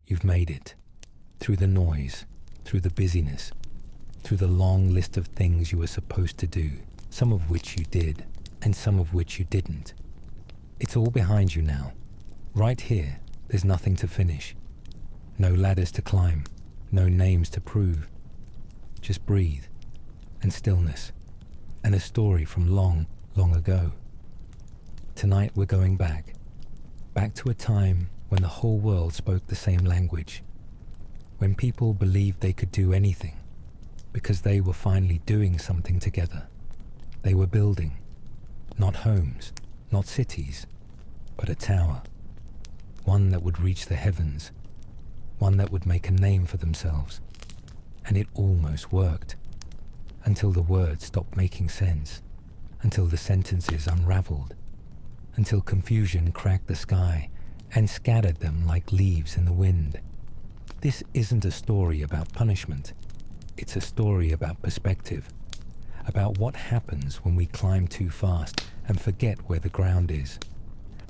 You've made it. Through the noise, through the busyness, through the long list of things you were supposed to do, some of which you did, and some of which you didn't. It's all behind you now. Right here, there's nothing to finish. No ladders to climb, no names to prove. Just breathe, and stillness, and a story from long, long ago. Tonight we're going back to a time when the whole world spoke the same language, when people believed they could do anything, because they were finally doing something together. They were building, not homes, not cities, but a tower, one that would reach the heavens, one that would make a name for themselves. And it almost worked, until the words stopped making sense, until the sentences unraveled, until confusion cracked the sky and scattered them like leaves in the wind. This isn't a story about punishment. It's a story about perspective, about what happens when we climb too fast and forget where the ground is,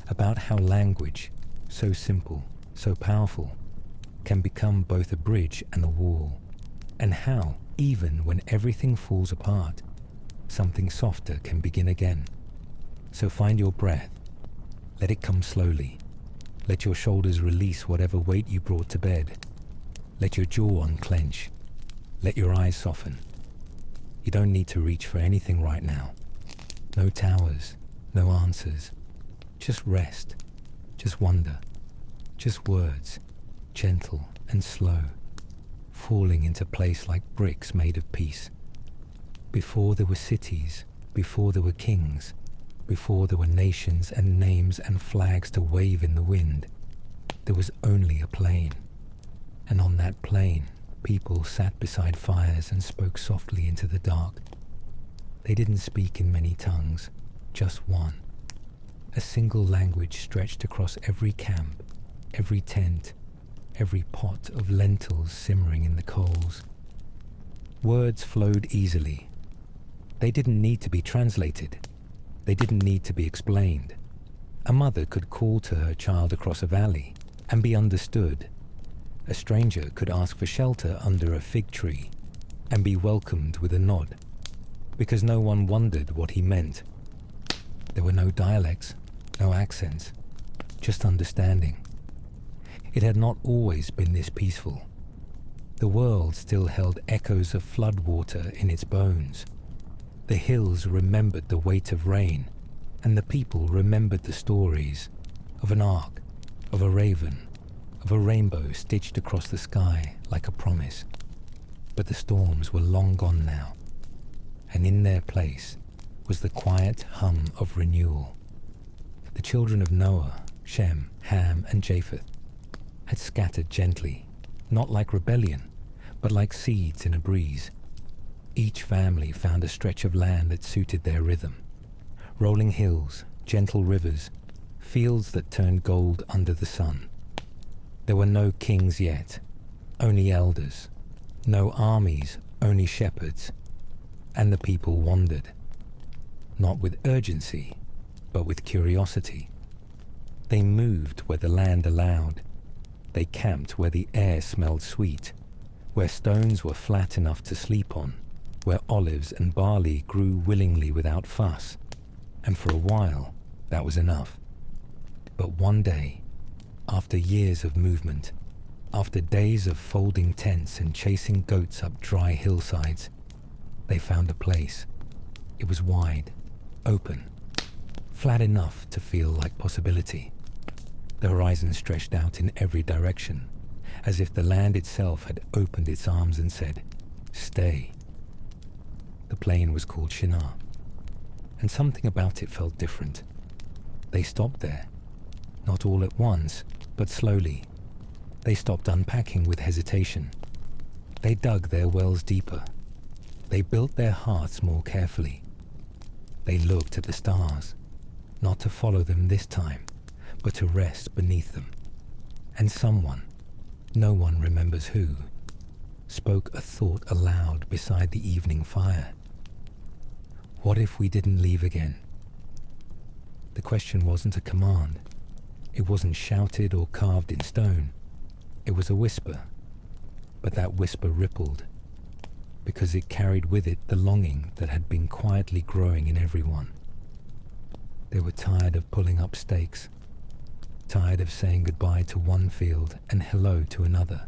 about how language, so simple, so powerful, can become both a bridge and a wall, and how, even when everything falls apart, something softer can begin again. So find your breath. Let it come slowly. Let your shoulders release whatever weight you brought to bed. Let your jaw unclench. Let your eyes soften. You don't need to reach for anything right now. No towers, no answers. Just rest, just wonder, just words, gentle and slow, falling into place like bricks made of peace. Before there were cities, before there were kings, before there were nations and names and flags to wave in the wind, there was only a plain. And on that plain, people sat beside fires and spoke softly into the dark. They didn't speak in many tongues, just one. A single language stretched across every camp, every tent, every pot of lentils simmering in the coals. Words flowed easily. They didn't need to be translated. They didn't need to be explained. A mother could call to her child across a valley and be understood. A stranger could ask for shelter under a fig tree and be welcomed with a nod, because no one wondered what he meant. There were no dialects, no accents, just understanding. It had not always been this peaceful. The world still held echoes of flood water in its bones. The hills remembered the weight of rain, and the people remembered the stories of an ark, of a raven, of a rainbow stitched across the sky like a promise. But the storms were long gone now, and in their place was the quiet hum of renewal. The children of Noah, Shem, Ham, and Japheth had scattered gently, not like rebellion, but like seeds in a breeze. Each family found a stretch of land that suited their rhythm. Rolling hills, gentle rivers, fields that turned gold under the sun. There were no kings yet, only elders. No armies, only shepherds. And the people wandered, not with urgency, but with curiosity. They moved where the land allowed. They camped where the air smelled sweet, where stones were flat enough to sleep on, where olives and barley grew willingly without fuss. And for a while, that was enough. But one day, after years of movement, after days of folding tents and chasing goats up dry hillsides, they found a place. It was wide, open, flat enough to feel like possibility. The horizon stretched out in every direction, as if the land itself had opened its arms and said, "Stay." The plain was called Shinar, and something about it felt different. They stopped there, not all at once, but slowly. They stopped unpacking with hesitation. They dug their wells deeper. They built their hearts more carefully. They looked at the stars, not to follow them this time, but to rest beneath them. And someone, no one remembers who, spoke a thought aloud beside the evening fire. What if we didn't leave again? The question wasn't a command. It wasn't shouted or carved in stone. It was a whisper, but that whisper rippled, because it carried with it the longing that had been quietly growing in everyone. They were tired of pulling up stakes, tired of saying goodbye to one field and hello to another,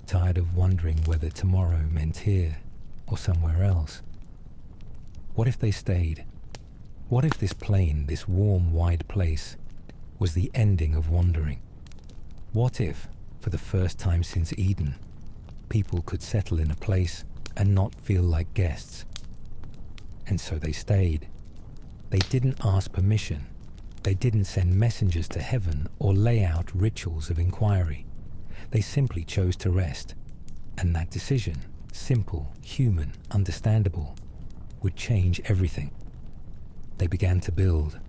tired of wondering whether tomorrow meant here or somewhere else. What if they stayed? What if this plain, this warm, wide place, was the ending of wandering? What if, for the first time since Eden, people could settle in a place and not feel like guests? And so they stayed. They didn't ask permission. They didn't send messengers to heaven or lay out rituals of inquiry. They simply chose to rest. And that decision, simple, human, understandable, would change everything. They began to build,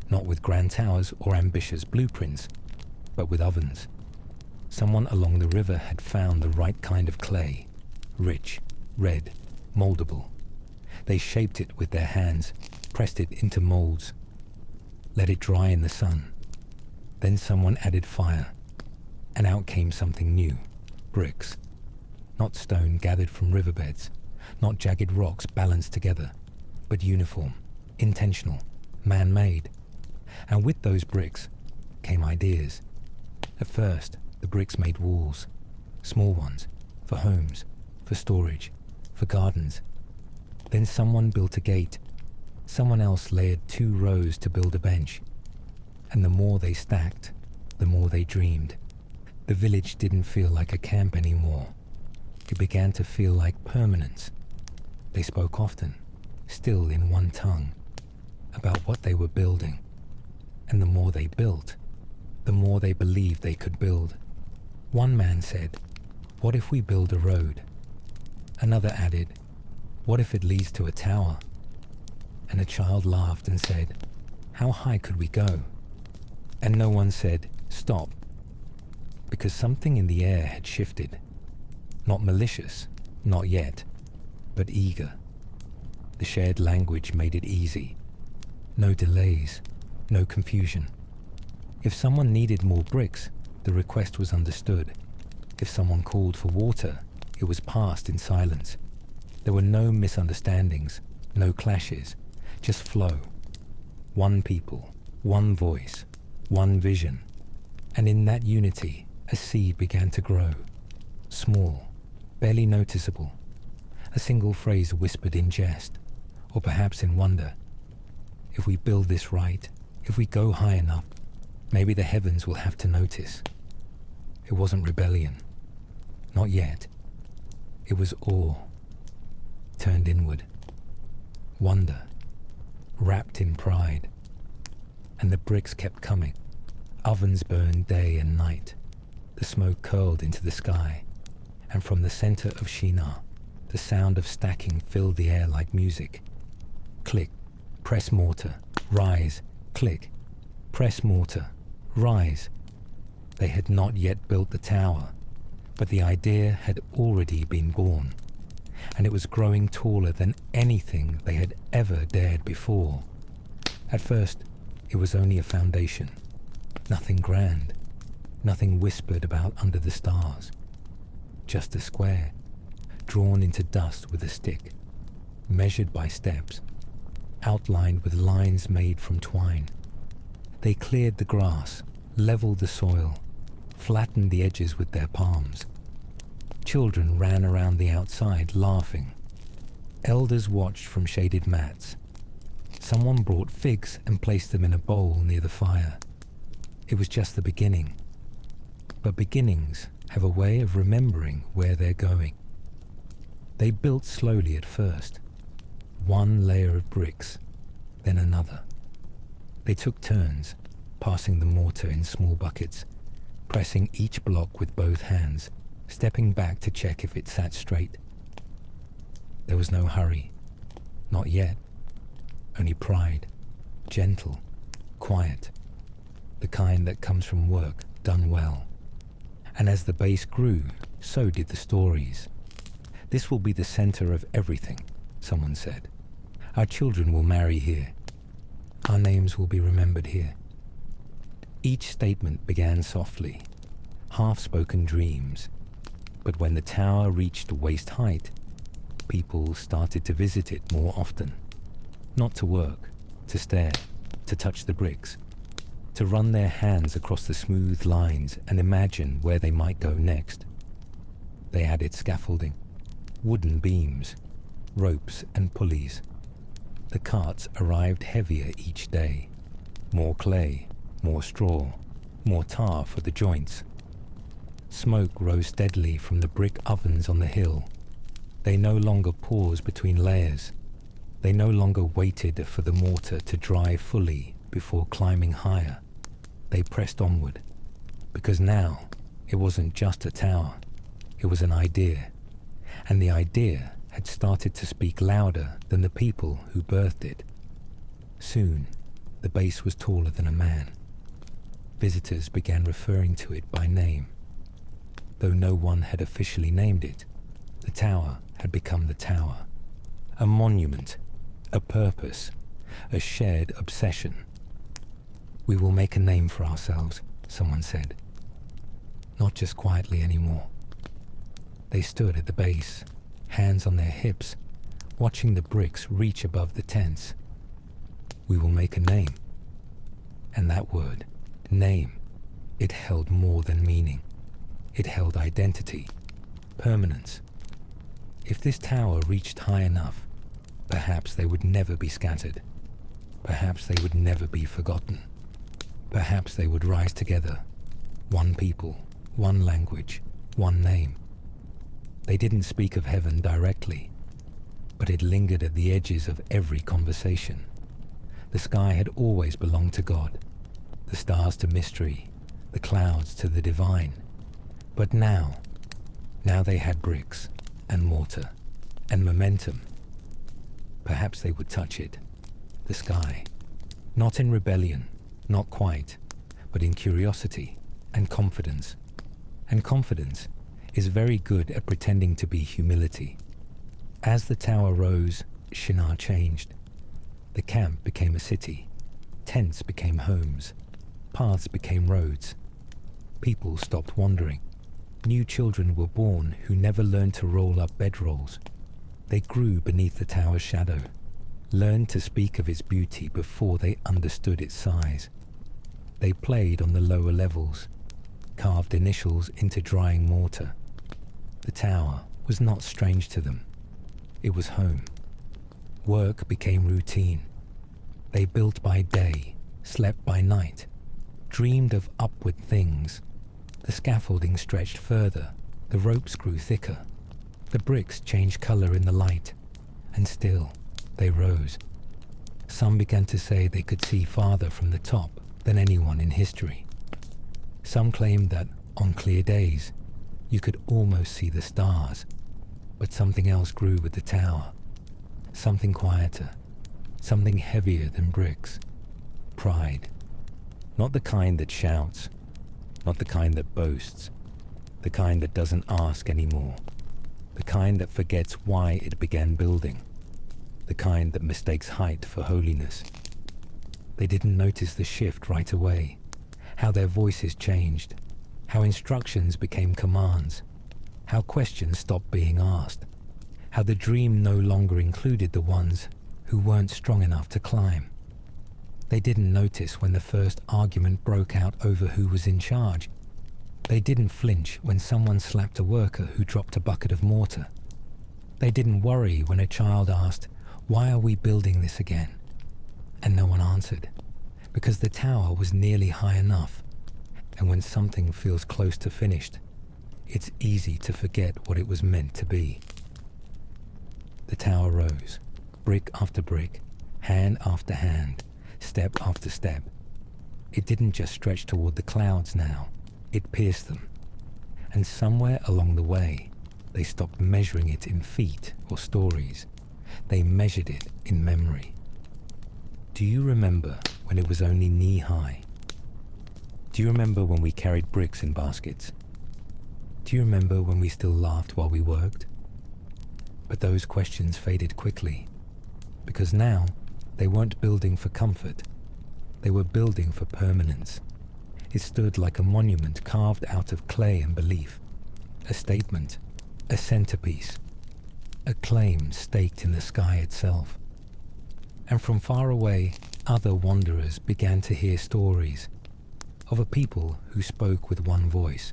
not with grand towers or ambitious blueprints, but with ovens. Someone along the river had found the right kind of clay, rich, red, moldable. They shaped it with their hands, pressed it into molds, let it dry in the sun. Then someone added fire, and out came something new, bricks. Not stone gathered from riverbeds, not jagged rocks balanced together, but uniform, intentional, man-made. And with those bricks came ideas. At first, the bricks made walls, small ones, for homes, for storage, for gardens. Then someone built a gate. Someone else layered 2 rows to build a bench. And the more they stacked, the more they dreamed. The village didn't feel like a camp anymore. It began to feel like permanence. They spoke often, still in one tongue, about what they were building. And the more they built, the more they believed they could build. One man said, "What if we build a road?" Another added, "What if it leads to a tower?" And a child laughed and said, "How high could we go?" And no one said, "Stop," because something in the air had shifted. Not malicious, not yet, but eager. The shared language made it easy. No delays, no confusion. If someone needed more bricks, the request was understood. If someone called for water, it was passed in silence. There were no misunderstandings, no clashes, just flow. One people, one voice, one vision. And in that unity, a seed began to grow. Small, barely noticeable. A single phrase whispered in jest, or perhaps in wonder. If we build this right, if we go high enough, maybe the heavens will have to notice. It wasn't rebellion. Not yet. It was awe, turned inward. Wonder, wrapped in pride. And the bricks kept coming. Ovens burned day and night. The smoke curled into the sky. And from the center of Shinar, the sound of stacking filled the air like music. Click, press mortar, rise, click, press mortar, rise. They had not yet built the tower, but the idea had already been born, and it was growing taller than anything they had ever dared before. At first, it was only a foundation, nothing grand, nothing whispered about under the stars. Just a square, drawn into dust with a stick, measured by steps, outlined with lines made from twine. They cleared the grass, leveled the soil, flattened the edges with their palms. Children ran around the outside, laughing. Elders watched from shaded mats. Someone brought figs and placed them in a bowl near the fire. It was just the beginning. But beginnings have a way of remembering where they're going. They built slowly at first, one layer of bricks, then another. They took turns, passing the mortar in small buckets, pressing each block with both hands, stepping back to check if it sat straight. There was no hurry, not yet, only pride, gentle, quiet, the kind that comes from work done well. And as the base grew, so did the stories. "This will be the center of everything," someone said. "Our children will marry here. Our names will be remembered here." Each statement began softly, half-spoken dreams. But when the tower reached waist height, people started to visit it more often. Not to work, to stare, to touch the bricks, to run their hands across the smooth lines and imagine where they might go next. They added scaffolding, wooden beams, ropes and pulleys. The carts arrived heavier each day. More clay, more straw, more tar for the joints. Smoke rose steadily from the brick ovens on the hill. They no longer paused between layers. They no longer waited for the mortar to dry fully before climbing higher. They pressed onward, because now it wasn't just a tower, it was an idea, and the idea had started to speak louder than the people who birthed it. Soon, the base was taller than a man. Visitors began referring to it by name. Though no one had officially named it, the tower had become the tower. A monument, a purpose, a shared obsession. "We will make a name for ourselves," someone said. Not just quietly anymore. They stood at the base, hands on their hips, watching the bricks reach above the tents. "We will make a name." And that word, name, it held more than meaning. It held identity, permanence. If this tower reached high enough, perhaps they would never be scattered. Perhaps they would never be forgotten. Perhaps they would rise together, one people, one language, one name. They didn't speak of heaven directly, but it lingered at the edges of every conversation. The sky had always belonged to God, the stars to mystery, the clouds to the divine. But now they had bricks and mortar and momentum. Perhaps they would touch it, the sky, not in rebellion, not quite, but in curiosity and confidence. And confidence is very good at pretending to be humility. As the tower rose, Shinar changed. The camp became a city. Tents became homes. Paths became roads. People stopped wandering. New children were born who never learned to roll up bedrolls. They grew beneath the tower's shadow, learned to speak of its beauty before they understood its size. They played on the lower levels, carved initials into drying mortar. The tower was not strange to them. It was home. Work became routine. They built by day, slept by night, dreamed of upward things. The scaffolding stretched further, the ropes grew thicker, the bricks changed color in the light, and still they rose. Some began to say they could see farther from the top than anyone in history. Some claimed that, on clear days, you could almost see the stars, but something else grew with the tower. Something quieter, something heavier than bricks. Pride. Not the kind that shouts, not the kind that boasts, the kind that doesn't ask anymore, the kind that forgets why it began building, the kind that mistakes height for holiness. They didn't notice the shift right away, how their voices changed, how instructions became commands, how questions stopped being asked, how the dream no longer included the ones who weren't strong enough to climb. They didn't notice when the first argument broke out over who was in charge. They didn't flinch when someone slapped a worker who dropped a bucket of mortar. They didn't worry when a child asked, "Why are we building this again?" And no one answered, because the tower was nearly high enough. And when something feels close to finished, it's easy to forget what it was meant to be. The tower rose, brick after brick, hand after hand, step after step. It didn't just stretch toward the clouds now, it pierced them. And somewhere along the way, they stopped measuring it in feet or stories. They measured it in memory. Do you remember when it was only knee-high? Do you remember when we carried bricks in baskets? Do you remember when we still laughed while we worked? But those questions faded quickly, because now they weren't building for comfort. They were building for permanence. It stood like a monument carved out of clay and belief, a statement, a centerpiece, a claim staked in the sky itself. And from far away, other wanderers began to hear stories of a people who spoke with one voice,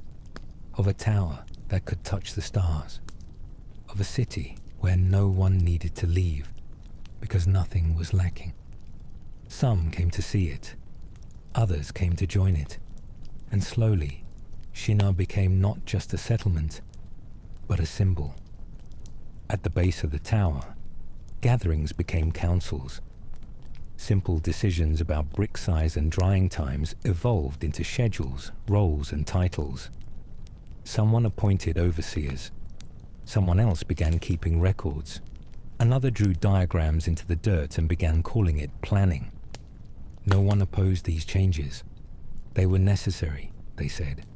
of a tower that could touch the stars, of a city where no one needed to leave because nothing was lacking. Some came to see it, others came to join it, and slowly Shinar became not just a settlement, but a symbol. At the base of the tower, gatherings became councils. Simple decisions about brick size and drying times evolved into schedules, roles, and titles. Someone appointed overseers. Someone else began keeping records. Another drew diagrams into the dirt and began calling it planning. No one opposed these changes. They were necessary, they said.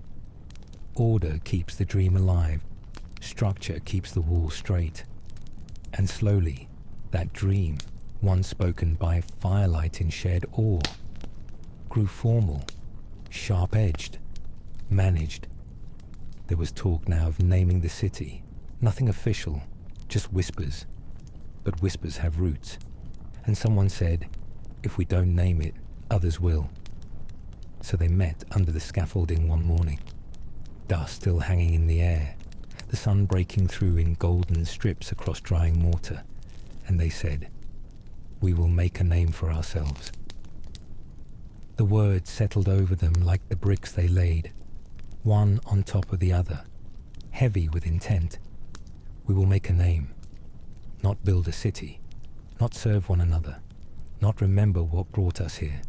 Order keeps the dream alive. Structure keeps the wall straight. And slowly, that dream, once spoken by firelight in shared awe, grew formal, sharp-edged, managed. There was talk now of naming the city. Nothing official, just whispers. But whispers have roots. And someone said, if we don't name it, others will. So they met under the scaffolding one morning. Dust still hanging in the air, the sun breaking through in golden strips across drying mortar. And they said, we will make a name for ourselves. The words settled over them like the bricks they laid, one on top of the other, heavy with intent. We will make a name, not build a city, not serve one another, not remember what brought us here,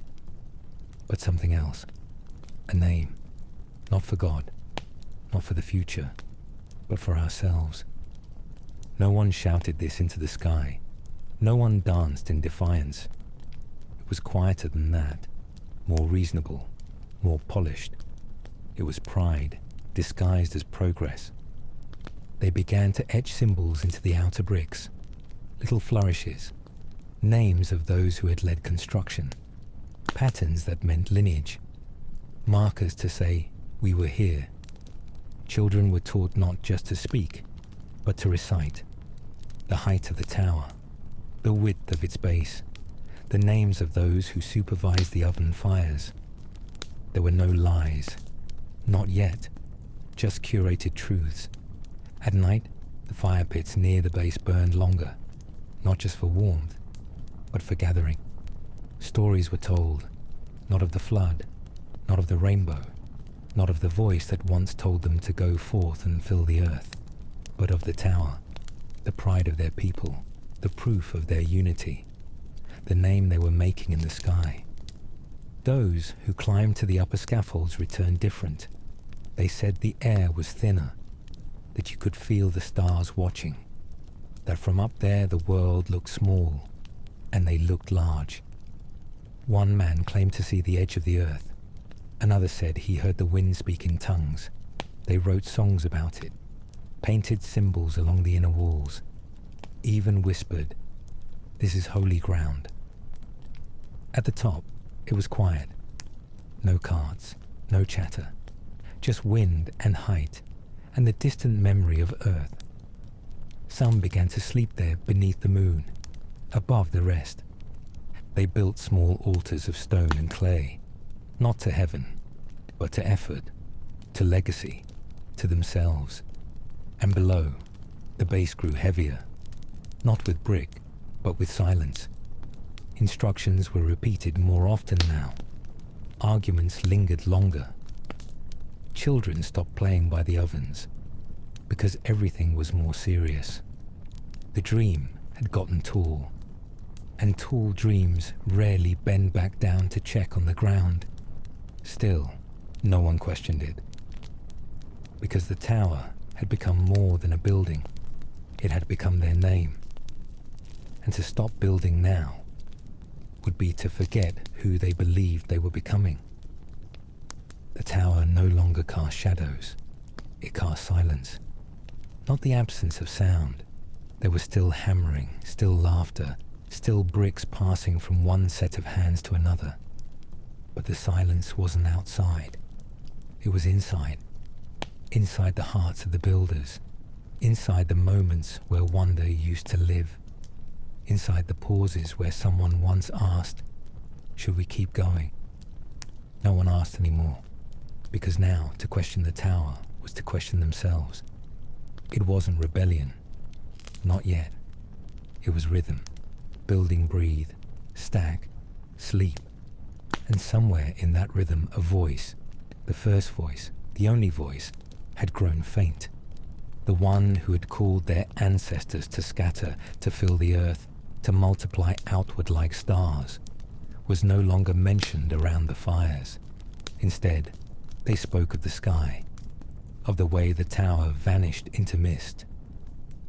but something else, a name, not for God, not for the future, but for ourselves. No one shouted this into the sky. No one danced in defiance. It was quieter than that, more reasonable, more polished. It was pride, disguised as progress. They began to etch symbols into the outer bricks, little flourishes, names of those who had led construction, patterns that meant lineage, markers to say, we were here. Children were taught not just to speak, but to recite. The height of the tower, the width of its base, the names of those who supervised the oven fires. There were no lies, not yet, just curated truths. At night, the fire pits near the base burned longer, not just for warmth, but for gathering. Stories were told, not of the flood, not of the rainbow, not of the voice that once told them to go forth and fill the earth, but of the tower, the pride of their people, the proof of their unity, the name they were making in the sky. Those who climbed to the upper scaffolds returned different. They said the air was thinner, that you could feel the stars watching, that from up there the world looked small, and they looked large. One man claimed to see the edge of the earth. Another said he heard the wind speak in tongues. They wrote songs about it, painted symbols along the inner walls, even whispered, this is holy ground. At the top, it was quiet. No carts, no chatter, just wind and height, and the distant memory of Earth. Some began to sleep there beneath the moon, above the rest. They built small altars of stone and clay, not to heaven, but to effort, to legacy, to themselves. And below, the base grew heavier, not with brick, but with silence. Instructions were repeated more often now. Arguments lingered longer. Children stopped playing by the ovens, because everything was more serious. The dream had gotten tall, and tall dreams rarely bend back down to check on the ground. Still, no one questioned it, because the tower had become more than a building. It had become their name. And to stop building now would be to forget who they believed they were becoming. The tower no longer cast shadows. It cast silence. Not the absence of sound. There was still hammering, still laughter, still bricks passing from one set of hands to another. But the silence wasn't outside. It was inside the hearts of the builders, inside the moments where wonder used to live, inside the pauses where someone once asked, should we keep going? No one asked anymore, because now to question the tower was to question themselves. It wasn't rebellion, not yet. It was rhythm, building, breathe, stack, sleep, and somewhere in that rhythm a voice, the first voice, the only voice, had grown faint. The one who had called their ancestors to scatter, to fill the earth, to multiply outward like stars, was no longer mentioned around the fires. Instead, they spoke of the sky, of the way the tower vanished into mist,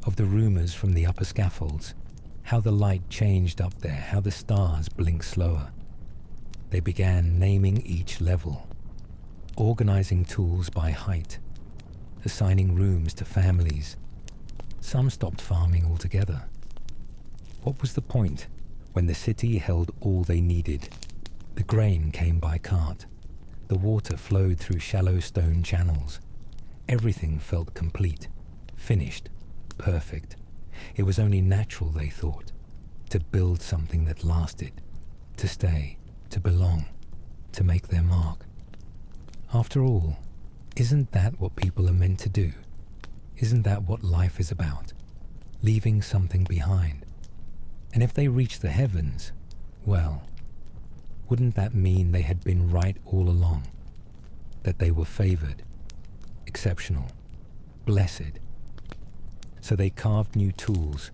of the rumors from the upper scaffolds, how the light changed up there, how the stars blinked slower. They began naming each level, organizing tools by height, assigning rooms to families. Some stopped farming altogether. What was the point when the city held all they needed? The grain came by cart. The water flowed through shallow stone channels. Everything felt complete, finished, perfect. It was only natural, they thought, to build something that lasted, to stay, to belong, to make their mark. After all, isn't that what people are meant to do? Isn't that what life is about? Leaving something behind. And if they reach the heavens, well, wouldn't that mean they had been right all along? That they were favored, exceptional, blessed? So they carved new tools,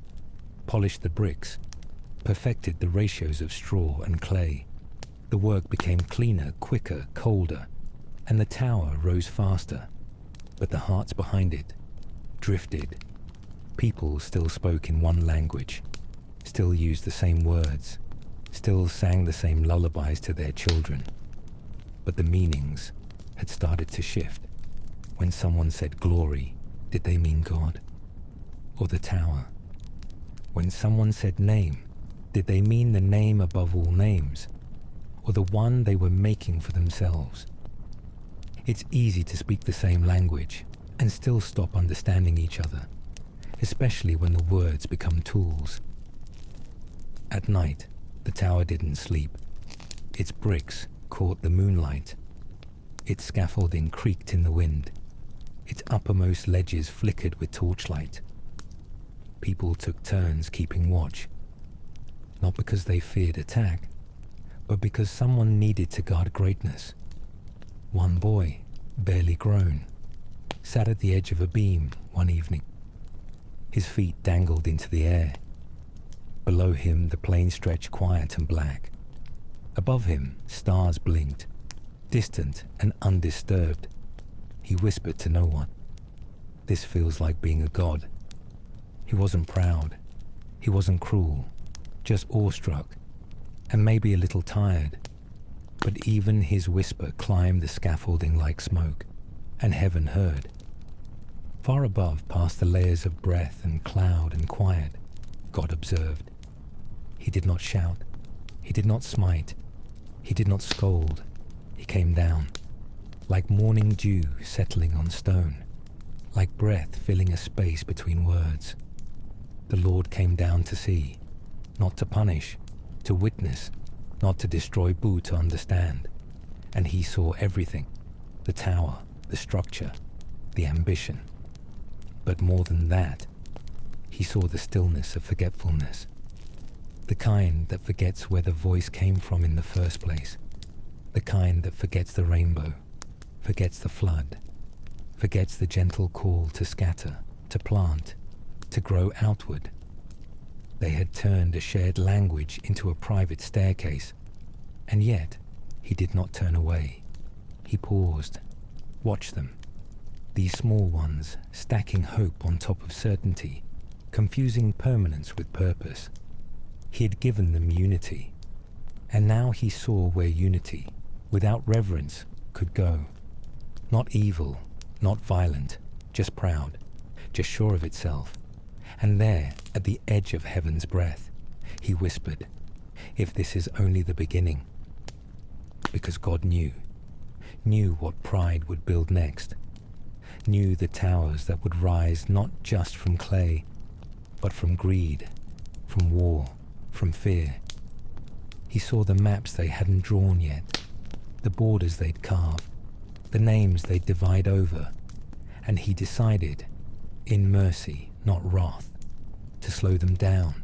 polished the bricks, perfected the ratios of straw and clay. The work became cleaner, quicker, colder, and the tower rose faster. But the hearts behind it drifted. People still spoke in one language, still used the same words, still sang the same lullabies to their children. But the meanings had started to shift. When someone said glory, did they mean God? Or the tower? When someone said name, did they mean the name above all names? Or the one they were making for themselves? It's easy to speak the same language and still stop understanding each other, especially when the words become tools. At night, the tower didn't sleep. Its bricks caught the moonlight. Its scaffolding creaked in the wind. Its uppermost ledges flickered with torchlight. People took turns keeping watch, not because they feared attack, but because someone needed to guard greatness. One boy, barely grown, sat at the edge of a beam one evening. His feet dangled into the air. Below him, the plain stretched quiet and black. Above him, stars blinked, distant and undisturbed. He whispered to no one, "This feels like being a god." He wasn't proud. He wasn't cruel, just awestruck, and maybe a little tired. But even his whisper climbed the scaffolding like smoke, and heaven heard. Far above, past the layers of breath and cloud and quiet, God observed. He did not shout. He did not smite. He did not scold. He came down, like morning dew settling on stone, like breath filling a space between words. The Lord came down to see, not to punish, to witness, not to destroy but to understand. And he saw everything, the tower, the structure, the ambition. But more than that, he saw the stillness of forgetfulness, the kind that forgets where the voice came from in the first place, the kind that forgets the rainbow, forgets the flood, forgets the gentle call to scatter, to plant, to grow outward. They had turned a shared language into a private staircase, and yet he did not turn away. He paused, watched them, these small ones stacking hope on top of certainty, confusing permanence with purpose. He had given them unity, and now he saw where unity, without reverence, could go. Not evil, not violent, just proud, just sure of itself. And there, at the edge of heaven's breath, he whispered, "If this is only the beginning." Because God knew knew what pride would build next, knew the towers that would rise not just from clay, but from greed, from war, from fear. He saw the maps they hadn't drawn yet, the borders they'd carve, the names they'd divide over, and he decided, in mercy, not wrath, to slow them down,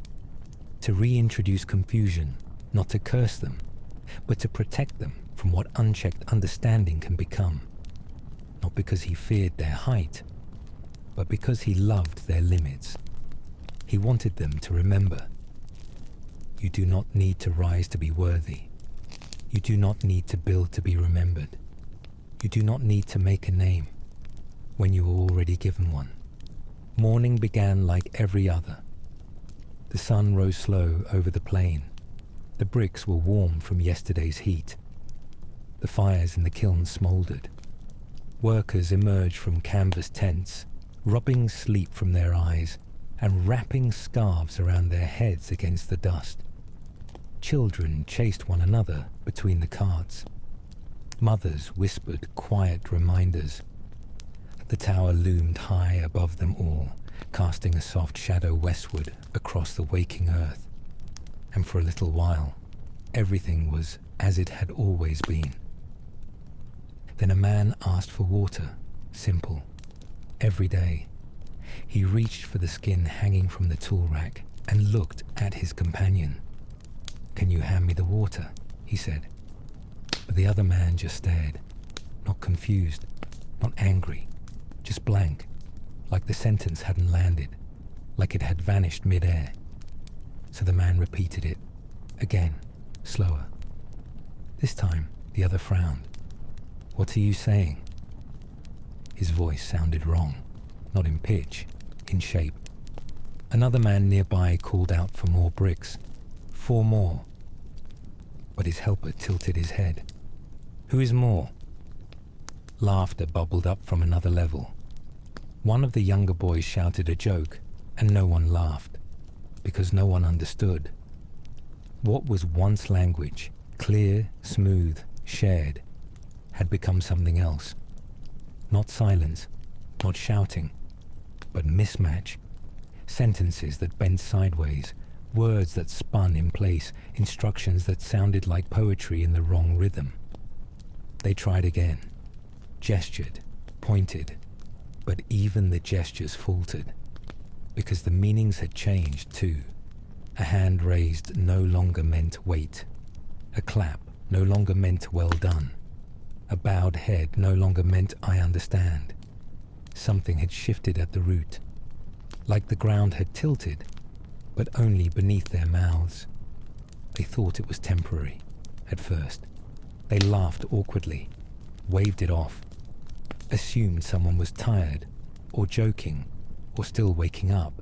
to reintroduce confusion, not to curse them, but to protect them from what unchecked understanding can become, not because he feared their height, but because he loved their limits. He wanted them to remember, you do not need to rise to be worthy. You do not need to build to be remembered. You do not need to make a name when you were already given one. Morning began like every other. The sun rose slow over the plain. The bricks were warm from yesterday's heat. The fires in the kiln smouldered. Workers emerged from canvas tents, rubbing sleep from their eyes and wrapping scarves around their heads against the dust. Children chased one another between the carts. Mothers whispered quiet reminders. The tower loomed high above them all, casting a soft shadow westward across the waking earth. And for a little while, everything was as it had always been. Then a man asked for water, simple, every day. He reached for the skin hanging from the tool rack and looked at his companion. "Can you hand me the water?" he said. But the other man just stared, not confused, not angry, just blank, like the sentence hadn't landed, like it had vanished mid-air. So the man repeated it, again, slower. This time, the other frowned. "What are you saying?" His voice sounded wrong, not in pitch, in shape. Another man nearby called out for more bricks. 4 more. But his helper tilted his head. "Who is more?" Laughter bubbled up from another level. One of the younger boys shouted a joke, and no one laughed, because no one understood. What was once language, clear, smooth, shared, had become something else. Not silence, not shouting, but mismatch. Sentences that bent sideways, words that spun in place, instructions that sounded like poetry in the wrong rhythm. They tried again, gestured, pointed, but even the gestures faltered, because the meanings had changed too. A hand raised no longer meant wait. A clap no longer meant well done. A bowed head no longer meant I understand. Something had shifted at the root, like the ground had tilted, but only beneath their mouths. They thought it was temporary, at first. They laughed awkwardly, waved it off, assumed someone was tired, or joking, or still waking up.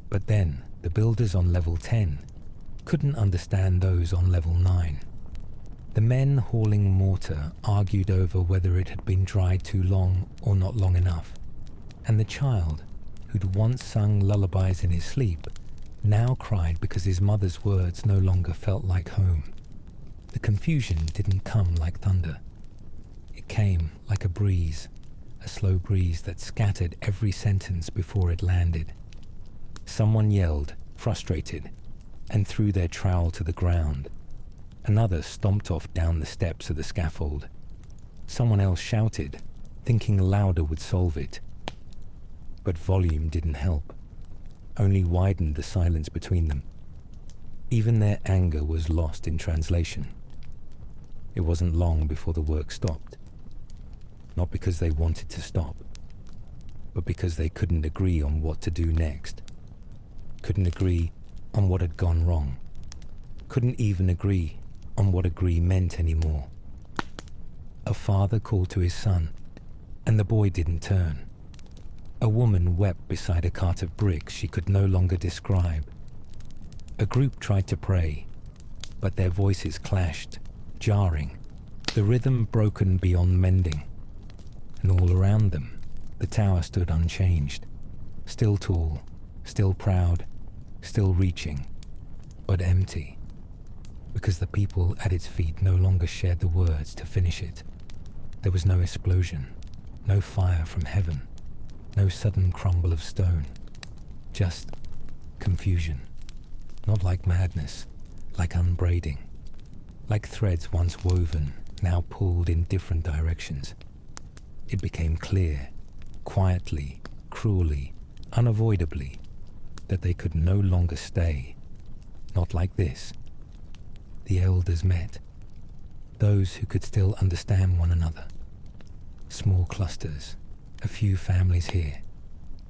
But then, the builders on level 10 couldn't understand those on level 9. The men hauling mortar argued over whether it had been dried too long or not long enough. And the child, who'd once sung lullabies in his sleep, now cried because his mother's words no longer felt like home. The confusion didn't come like thunder. It came like a breeze, a slow breeze that scattered every sentence before it landed. Someone yelled, frustrated, and threw their trowel to the ground. Another stomped off down the steps of the scaffold. Someone else shouted, thinking louder would solve it. But volume didn't help, only widened the silence between them. Even their anger was lost in translation. It wasn't long before the work stopped. Not because they wanted to stop, but because they couldn't agree on what to do next. Couldn't agree on what had gone wrong. Couldn't even agree on what agree meant anymore. A father called to his son, and the boy didn't turn. A woman wept beside a cart of bricks she could no longer describe. A group tried to pray, but their voices clashed, jarring, the rhythm broken beyond mending. And all around them, the tower stood unchanged, still tall, still proud, still reaching, but empty, because the people at its feet no longer shared the words to finish it. There was no explosion, no fire from heaven, no sudden crumble of stone, just confusion. Not like madness, like unbraiding, like threads once woven, now pulled in different directions. It became clear, quietly, cruelly, unavoidably, that they could no longer stay. Not like this. The elders met, those who could still understand one another. Small clusters, a few families here,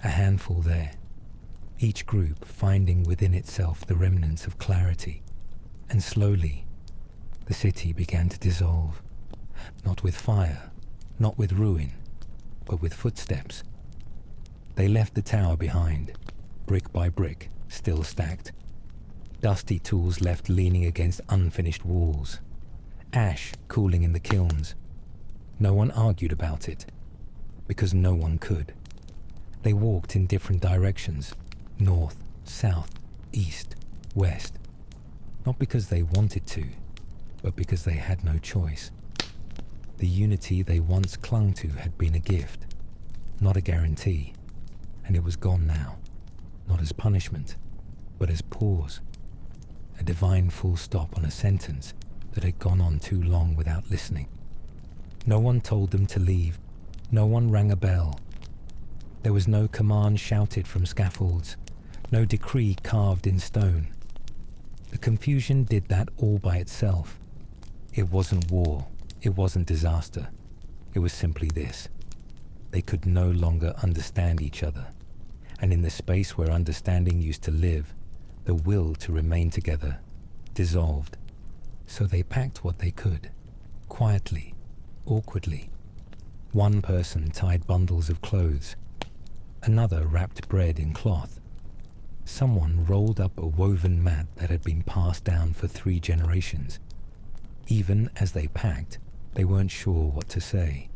a handful there, each group finding within itself the remnants of clarity. And slowly, the city began to dissolve, not with fire, not with ruin, but with footsteps. They left the tower behind, brick by brick, still stacked. Dusty tools left leaning against unfinished walls. Ash cooling in the kilns. No one argued about it, because no one could. They walked in different directions, north, south, east, west. Not because they wanted to, but because they had no choice. The unity they once clung to had been a gift, not a guarantee, and it was gone now, not as punishment, but as pause. A divine full stop on a sentence that had gone on too long without listening. No one told them to leave. No one rang a bell. There was no command shouted from scaffolds, no decree carved in stone. The confusion did that all by itself. It wasn't war. It wasn't disaster. It was simply this. They could no longer understand each other. And in the space where understanding used to live, the will to remain together dissolved. So they packed what they could, quietly, awkwardly. One person tied bundles of clothes. Another wrapped bread in cloth. Someone rolled up a woven mat that had been passed down for 3 generations. Even as they packed, they weren't sure what to say.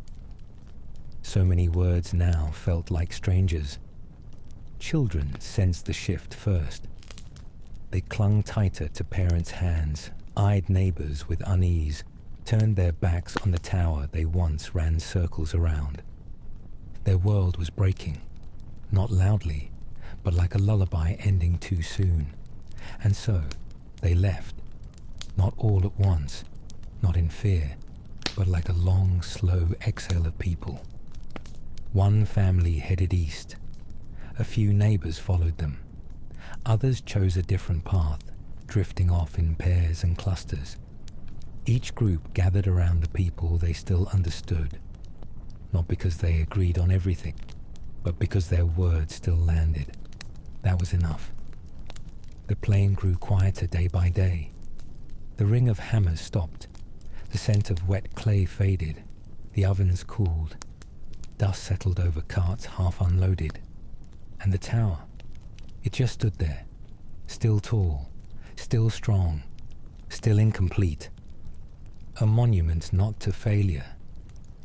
So many words now felt like strangers. Children sensed the shift first. They clung tighter to parents' hands, eyed neighbors with unease, turned their backs on the tower they once ran circles around. Their world was breaking, not loudly, but like a lullaby ending too soon. And so they left, not all at once, not in fear, but like a long, slow exhale of people. One family headed east. A few neighbors followed them. Others chose a different path, drifting off in pairs and clusters. Each group gathered around the people they still understood, not because they agreed on everything, but because their words still landed. That was enough. The playing grew quieter day by day. The ring of hammers stopped. The scent of wet clay faded. The ovens cooled. Dust settled over carts half unloaded. And the tower, it just stood there, still tall, still strong, still incomplete. A monument not to failure,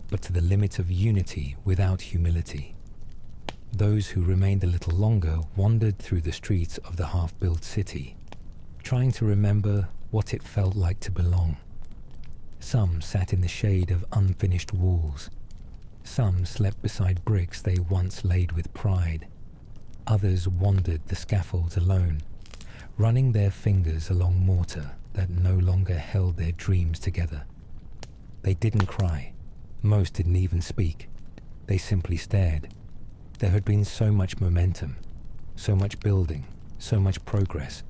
but to the limit of unity without humility. Those who remained a little longer wandered through the streets of the half-built city, trying to remember what it felt like to belong. Some sat in the shade of unfinished walls. Some slept beside bricks they once laid with pride. Others wandered the scaffolds alone, running their fingers along mortar that no longer held their dreams together. They didn't cry. Most didn't even speak. They simply stared. There had been so much momentum, so much building, so much progress.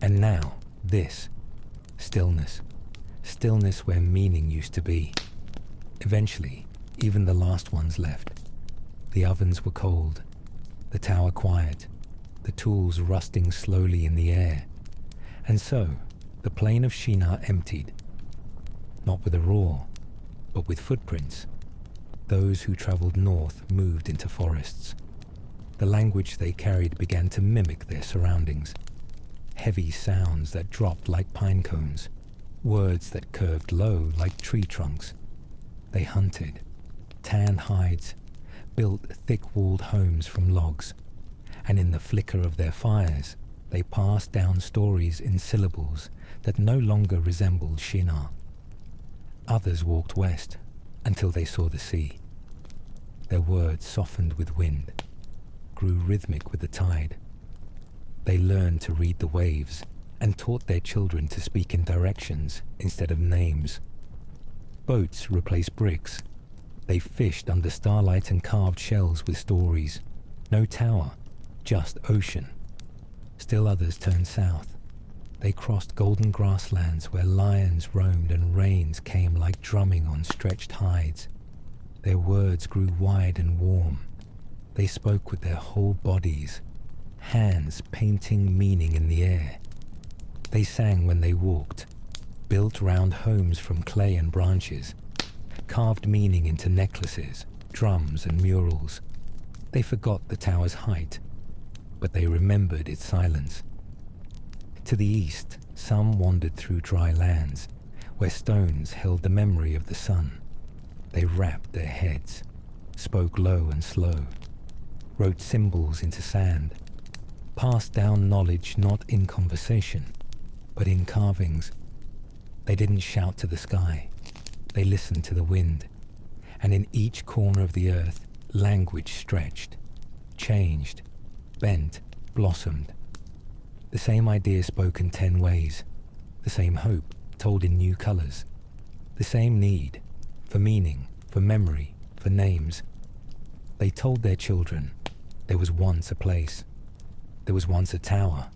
And now, this. Stillness. Stillness where meaning used to be. Eventually, even the last ones left. The ovens were cold. The tower quiet, the tools rusting slowly in the air. And so, the plain of Shinar emptied. Not with a roar, but with footprints. Those who traveled north moved into forests. The language they carried began to mimic their surroundings. Heavy sounds that dropped like pine cones. Words that curved low like tree trunks. They hunted, tanned hides, built thick-walled homes from logs, and in the flicker of their fires, they passed down stories in syllables that no longer resembled Shinar. Others walked west, until they saw the sea. Their words softened with wind, grew rhythmic with the tide. They learned to read the waves and taught their children to speak in directions instead of names. Boats replaced bricks. They fished under starlight and carved shells with stories. No tower, just ocean. Still others turned south. They crossed golden grasslands where lions roamed and rains came like drumming on stretched hides. Their words grew wide and warm. They spoke with their whole bodies, hands painting meaning in the air. They sang when they walked, built round homes from clay and branches, carved meaning into necklaces, drums and murals. They forgot the tower's height, but they remembered its silence. To the east, some wandered through dry lands, where stones held the memory of the sun. They wrapped their heads, spoke low and slow, wrote symbols into sand, passed down knowledge not in conversation, but in carvings. They didn't shout to the sky. They listened to the wind, and in each corner of the earth, language stretched, changed, bent, blossomed. The same idea spoken 10 ways, the same hope told in new colors, the same need for meaning, for memory, for names. They told their children there was once a place, there was once a tower,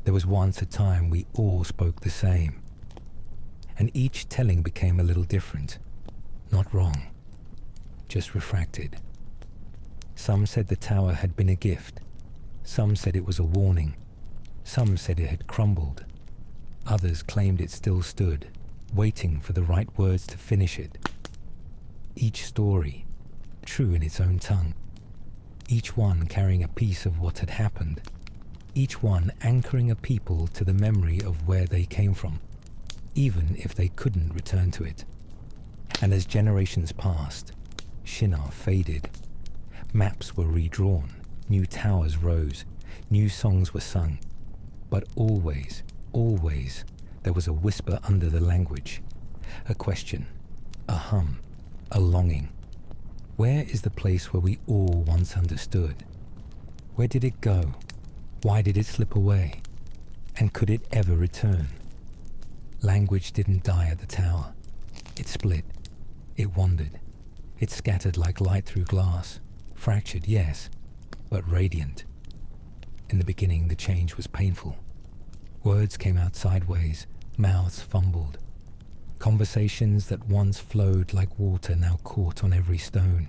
there was once a time we all spoke the same. And each telling became a little different, not wrong, just refracted. Some said the tower had been a gift, some said it was a warning, some said it had crumbled, others claimed it still stood, waiting for the right words to finish it. Each story, true in its own tongue, each one carrying a piece of what had happened, each one anchoring a people to the memory of where they came from, even if they couldn't return to it. And as generations passed, Shinar faded. Maps were redrawn, new towers rose, new songs were sung. But always, always, there was a whisper under the language, a question, a hum, a longing. Where is the place where we all once understood? Where did it go? Why did it slip away? And could it ever return? Language didn't die at the tower. It split. It wandered. It scattered like light through glass. Fractured, yes, but radiant. In the beginning, the change was painful. Words came out sideways, mouths fumbled. Conversations that once flowed like water now caught on every stone.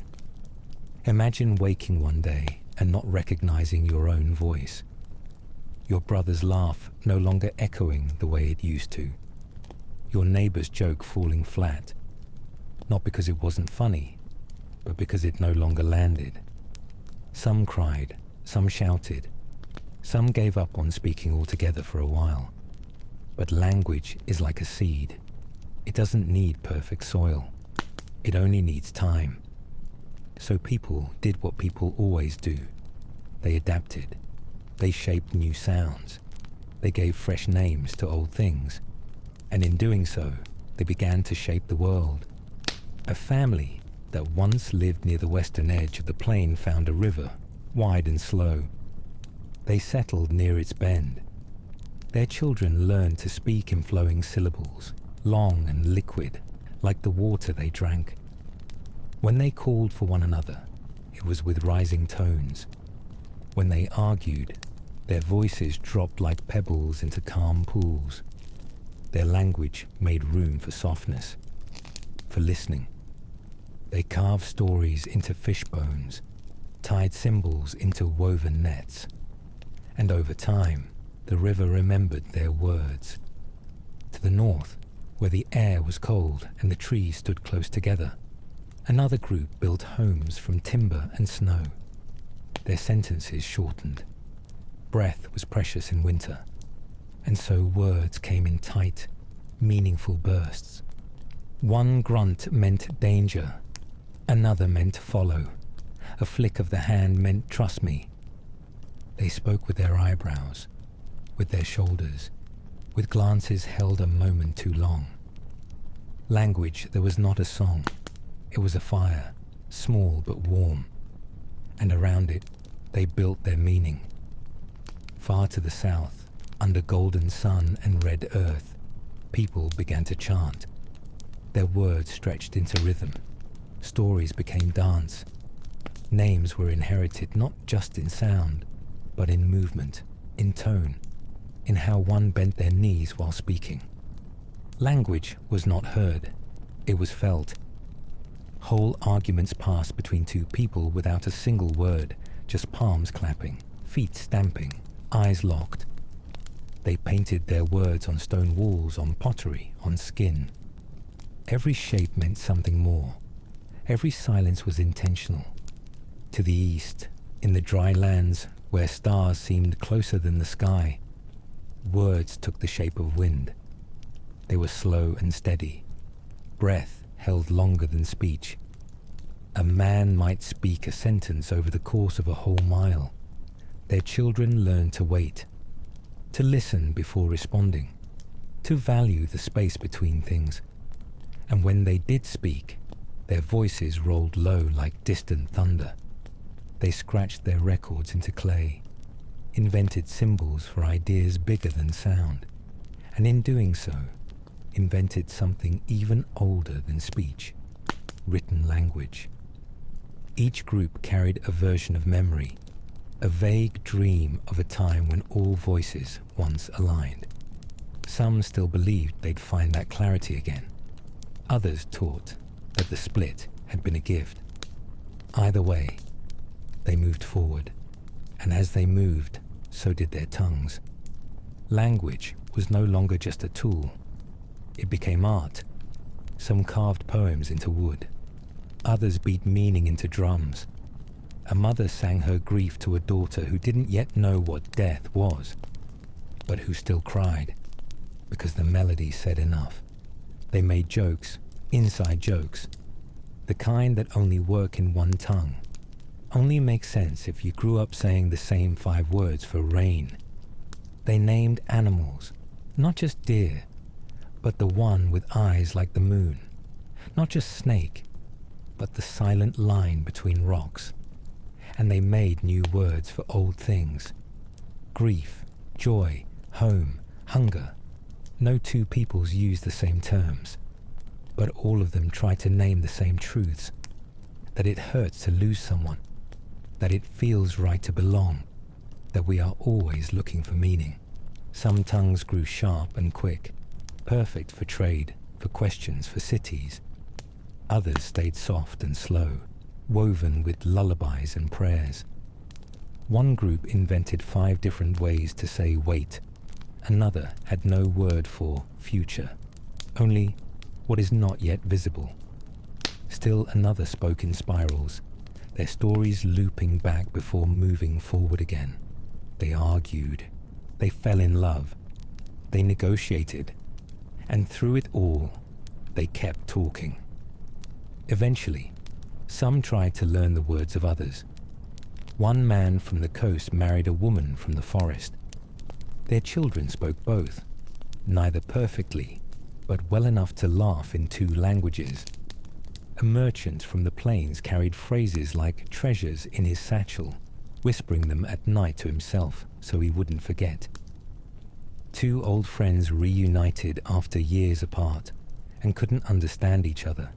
Imagine waking one day and not recognizing your own voice. Your brother's laugh no longer echoing the way it used to. Your neighbor's joke falling flat. Not because it wasn't funny, but because it no longer landed. Some cried, some shouted. Some gave up on speaking altogether for a while. But language is like a seed. It doesn't need perfect soil. It only needs time. So people did what people always do. They adapted. They shaped new sounds. They gave fresh names to old things. And in doing so, they began to shape the world. A family that once lived near the western edge of the plain found a river, wide and slow. They settled near its bend. Their children learned to speak in flowing syllables, long and liquid, like the water they drank. When they called for one another, it was with rising tones. When they argued, their voices dropped like pebbles into calm pools. Their language made room for softness, for listening. They carved stories into fish bones, tied symbols into woven nets. And over time, the river remembered their words. To the north, where the air was cold and the trees stood close together, another group built homes from timber and snow. Their sentences shortened. Breath was precious in winter, and so words came in tight, meaningful bursts. One grunt meant danger, another meant follow. A flick of the hand meant trust me. They spoke with their eyebrows, with their shoulders, with glances held a moment too long. Language that was not a song, It was a fire, small but warm, and around it they built their meaning. Far to the south, under golden sun and red earth, people began to chant. Their words stretched into rhythm. Stories became dance. Names were inherited not just in sound, but in movement, in tone, in how one bent their knees while speaking. Language was not heard, it was felt. Whole arguments passed between two people without a single word, just palms clapping, feet stamping, eyes locked. They painted their words on stone walls, on pottery, on skin. Every shape meant something more. Every silence was intentional. To the east, in the dry lands where stars seemed closer than the sky, words took the shape of wind. They were slow and steady. Breath held longer than speech. A man might speak a sentence over the course of a whole mile. Their children learned to wait, to listen before responding, to value the space between things. And when they did speak, their voices rolled low like distant thunder. They scratched their records into clay, invented symbols for ideas bigger than sound, and in doing so, invented something even older than speech, written language. Each group carried a version of memory, a vague dream of a time when all voices once aligned. Some still believed they'd find that clarity again. Others taught that the split had been a gift. Either way, they moved forward, and as they moved, so did their tongues. Language was no longer just a tool. It became art. Some carved poems into wood. Others beat meaning into drums. A mother sang her grief to a daughter who didn't yet know what death was, but who still cried, because the melody said enough. They made jokes, inside jokes, the kind that only work in one tongue, only make sense if you grew up saying the same 5 words for rain. They named animals, not just deer, but the one with eyes like the moon, not just snake, but the silent line between rocks. And they made new words for old things. Grief, joy, home, hunger. No two peoples used the same terms, but all of them tried to name the same truths. That it hurts to lose someone, that it feels right to belong, that we are always looking for meaning. Some tongues grew sharp and quick, perfect for trade, for questions, for cities. Others stayed soft and slow, woven with lullabies and prayers. One group invented 5 different ways to say wait. Another had no word for future, only what is not yet visible. Still another spoke in spirals, their stories looping back before moving forward again. They argued, they fell in love, they negotiated, and through it all, they kept talking. Eventually, some tried to learn the words of others. One man from the coast married a woman from the forest. Their children spoke both, neither perfectly, but well enough to laugh in 2 languages. A merchant from the plains carried phrases like treasures in his satchel, whispering them at night to himself so he wouldn't forget. 2 old friends reunited after years apart and couldn't understand each other,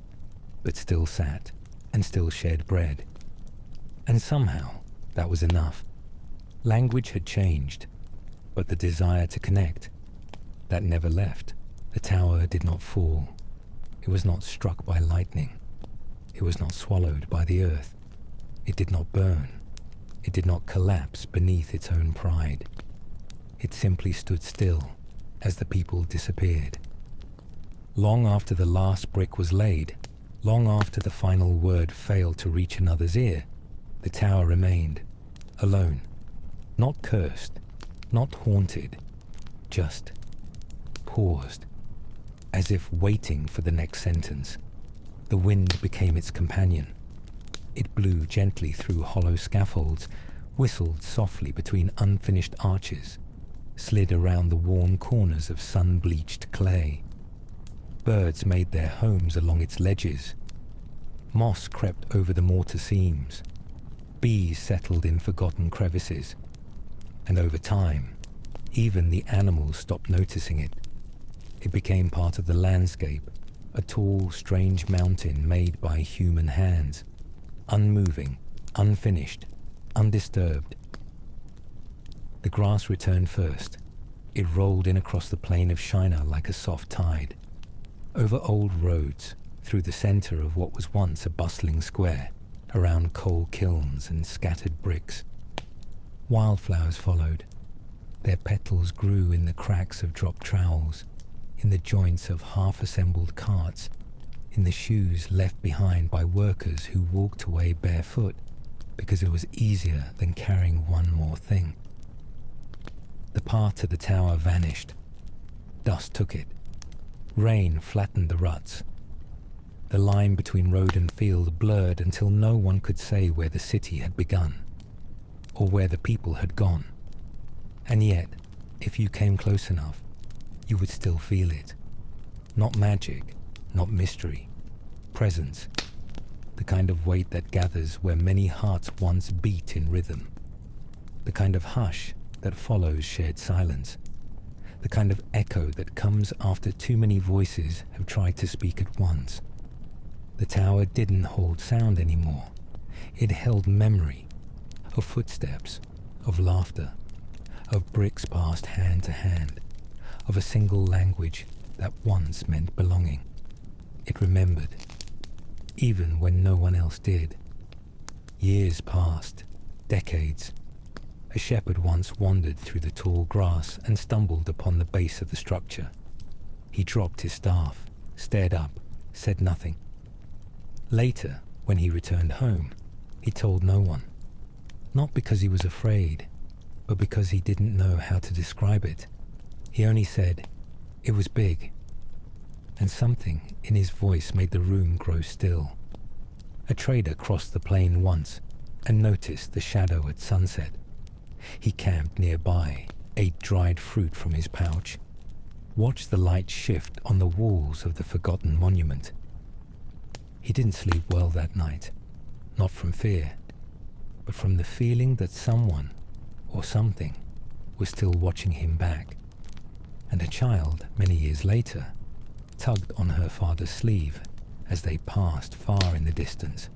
but still sat and still shared bread. And somehow that was enough. Language had changed, but the desire to connect, that never left. The tower did not fall. It was not struck by lightning. It was not swallowed by the earth. It did not burn. It did not collapse beneath its own pride. It simply stood still as the people disappeared. Long after the last brick was laid, long after the final word failed to reach another's ear, the tower remained, alone, not cursed, not haunted, just paused, as if waiting for the next sentence. The wind became its companion. It blew gently through hollow scaffolds, whistled softly between unfinished arches, slid around the worn corners of sun-bleached clay. Birds made their homes along its ledges. Moss crept over the mortar seams. Bees settled in forgotten crevices. And over time, even the animals stopped noticing it. It became part of the landscape, a tall, strange mountain made by human hands, unmoving, unfinished, undisturbed. The grass returned first. It rolled in across the plain of Shinar like a soft tide, over old roads, through the center of what was once a bustling square, around coal kilns and scattered bricks. Wildflowers followed. Their petals grew in the cracks of dropped trowels, in the joints of half-assembled carts, in the shoes left behind by workers who walked away barefoot because it was easier than carrying one more thing. The path to the tower vanished. Dust took it. Rain flattened the ruts. The line between road and field blurred until no one could say where the city had begun, or where the people had gone. And yet, if you came close enough, you would still feel it. Not magic, not mystery. Presence. The kind of weight that gathers where many hearts once beat in rhythm. The kind of hush that follows shared silence. The kind of echo that comes after too many voices have tried to speak at once. The tower didn't hold sound anymore. It held memory of footsteps, of laughter, of bricks passed hand to hand, of a single language that once meant belonging. It remembered, even when no one else did. Years passed, decades. A shepherd once wandered through the tall grass and stumbled upon the base of the structure. He dropped his staff, stared up, said nothing. Later, when he returned home, he told no one. Not because he was afraid, but because he didn't know how to describe it. He only said, it was big. And something in his voice made the room grow still. A trader crossed the plain once and noticed the shadow at sunset. He camped nearby, ate dried fruit from his pouch, watched the light shift on the walls of the forgotten monument. He didn't sleep well that night, not from fear, but from the feeling that someone or something was still watching him back. And a child, many years later, tugged on her father's sleeve as they passed far in the distance.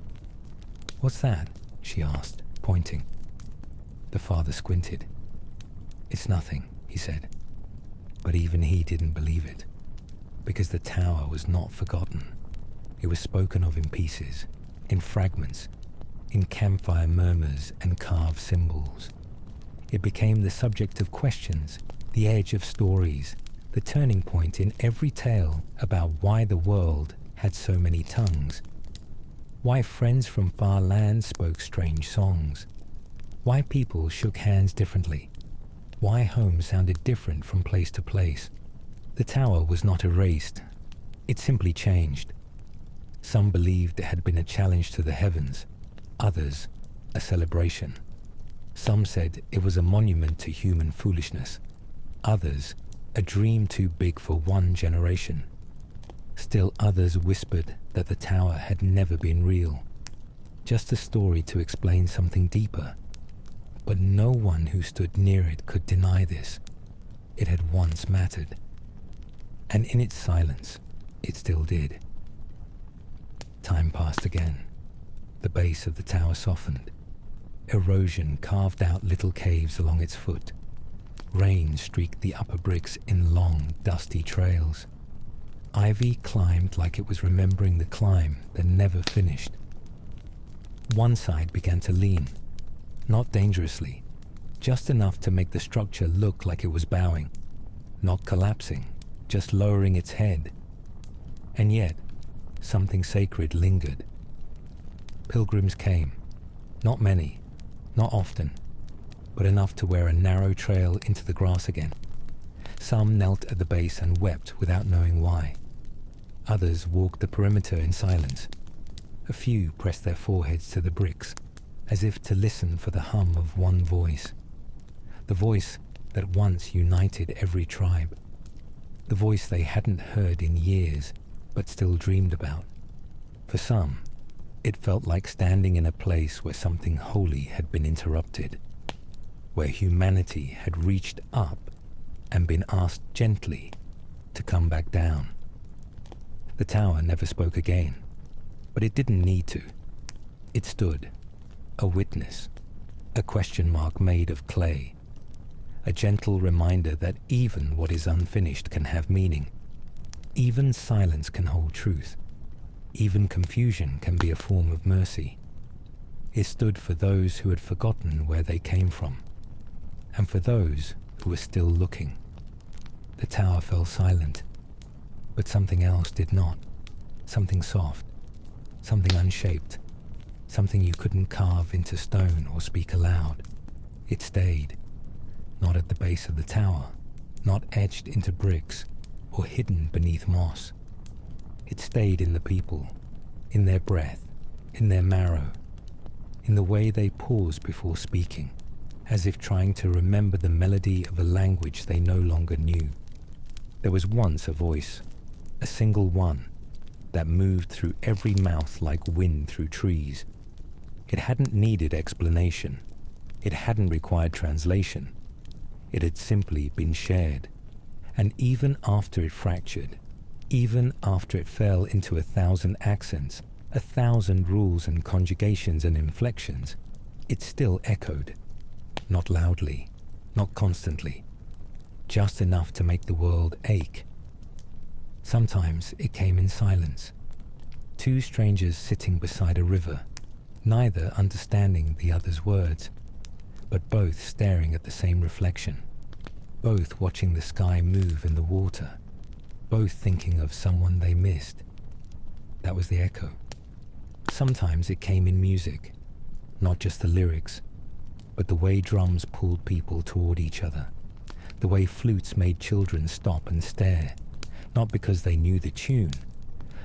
"What's that?" she asked, pointing. The father squinted. "It's nothing," he said. But even he didn't believe it, because the tower was not forgotten. It was spoken of in pieces, in fragments, in campfire murmurs and carved symbols. It became the subject of questions, the edge of stories, the turning point in every tale about why the world had so many tongues, why friends from far lands spoke strange songs, why people shook hands differently, why home sounded different from place to place. The tower was not erased. It simply changed. Some believed it had been a challenge to the heavens, others a celebration. Some said it was a monument to human foolishness, others a dream too big for one generation. Still others whispered that the tower had never been real, just a story to explain something deeper. But no one who stood near it could deny this. It had once mattered. And in its silence, it still did. Time passed again. The base of the tower softened. Erosion carved out little caves along its foot. Rain streaked the upper bricks in long, dusty trails. Ivy climbed like it was remembering the climb that never finished. One side began to lean, not dangerously, just enough to make the structure look like it was bowing, not collapsing, just lowering its head. And yet, something sacred lingered. Pilgrims came, not many, not often, but enough to wear a narrow trail into the grass again. Some knelt at the base and wept without knowing why. Others walked the perimeter in silence. A few pressed their foreheads to the bricks, as if to listen for the hum of one voice. The voice that once united every tribe. The voice they hadn't heard in years, but still dreamed about. For some, It felt like standing in a place where something holy had been interrupted, where humanity had reached up and been asked gently to come back down. The tower never spoke again, but it didn't need to. It stood, a witness, a question mark made of clay, a gentle reminder that even what is unfinished can have meaning. Even silence can hold truth. Even confusion can be a form of mercy. It stood for those who had forgotten where they came from, and for those who were still looking. The tower fell silent, but something else did not. Something soft, something unshaped, something you couldn't carve into stone or speak aloud. It stayed, not at the base of the tower, not etched into bricks or hidden beneath moss. It stayed in the people, in their breath, in their marrow, in the way they paused before speaking, as if trying to remember the melody of a language they no longer knew. There was once a voice, a single one, that moved through every mouth like wind through trees. It hadn't needed explanation. It hadn't required translation. It had simply been shared. And even after it fractured, even after it fell into 1,000 accents, 1,000 rules and conjugations and inflections, it still echoed. Not loudly, not constantly, just enough to make the world ache. Sometimes it came in silence. Two strangers sitting beside a river, neither understanding the other's words, but both staring at the same reflection, both watching the sky move in the water, both thinking of someone they missed. That was the echo. Sometimes it came in music, not just the lyrics, but the way drums pulled people toward each other, the way flutes made children stop and stare, not because they knew the tune,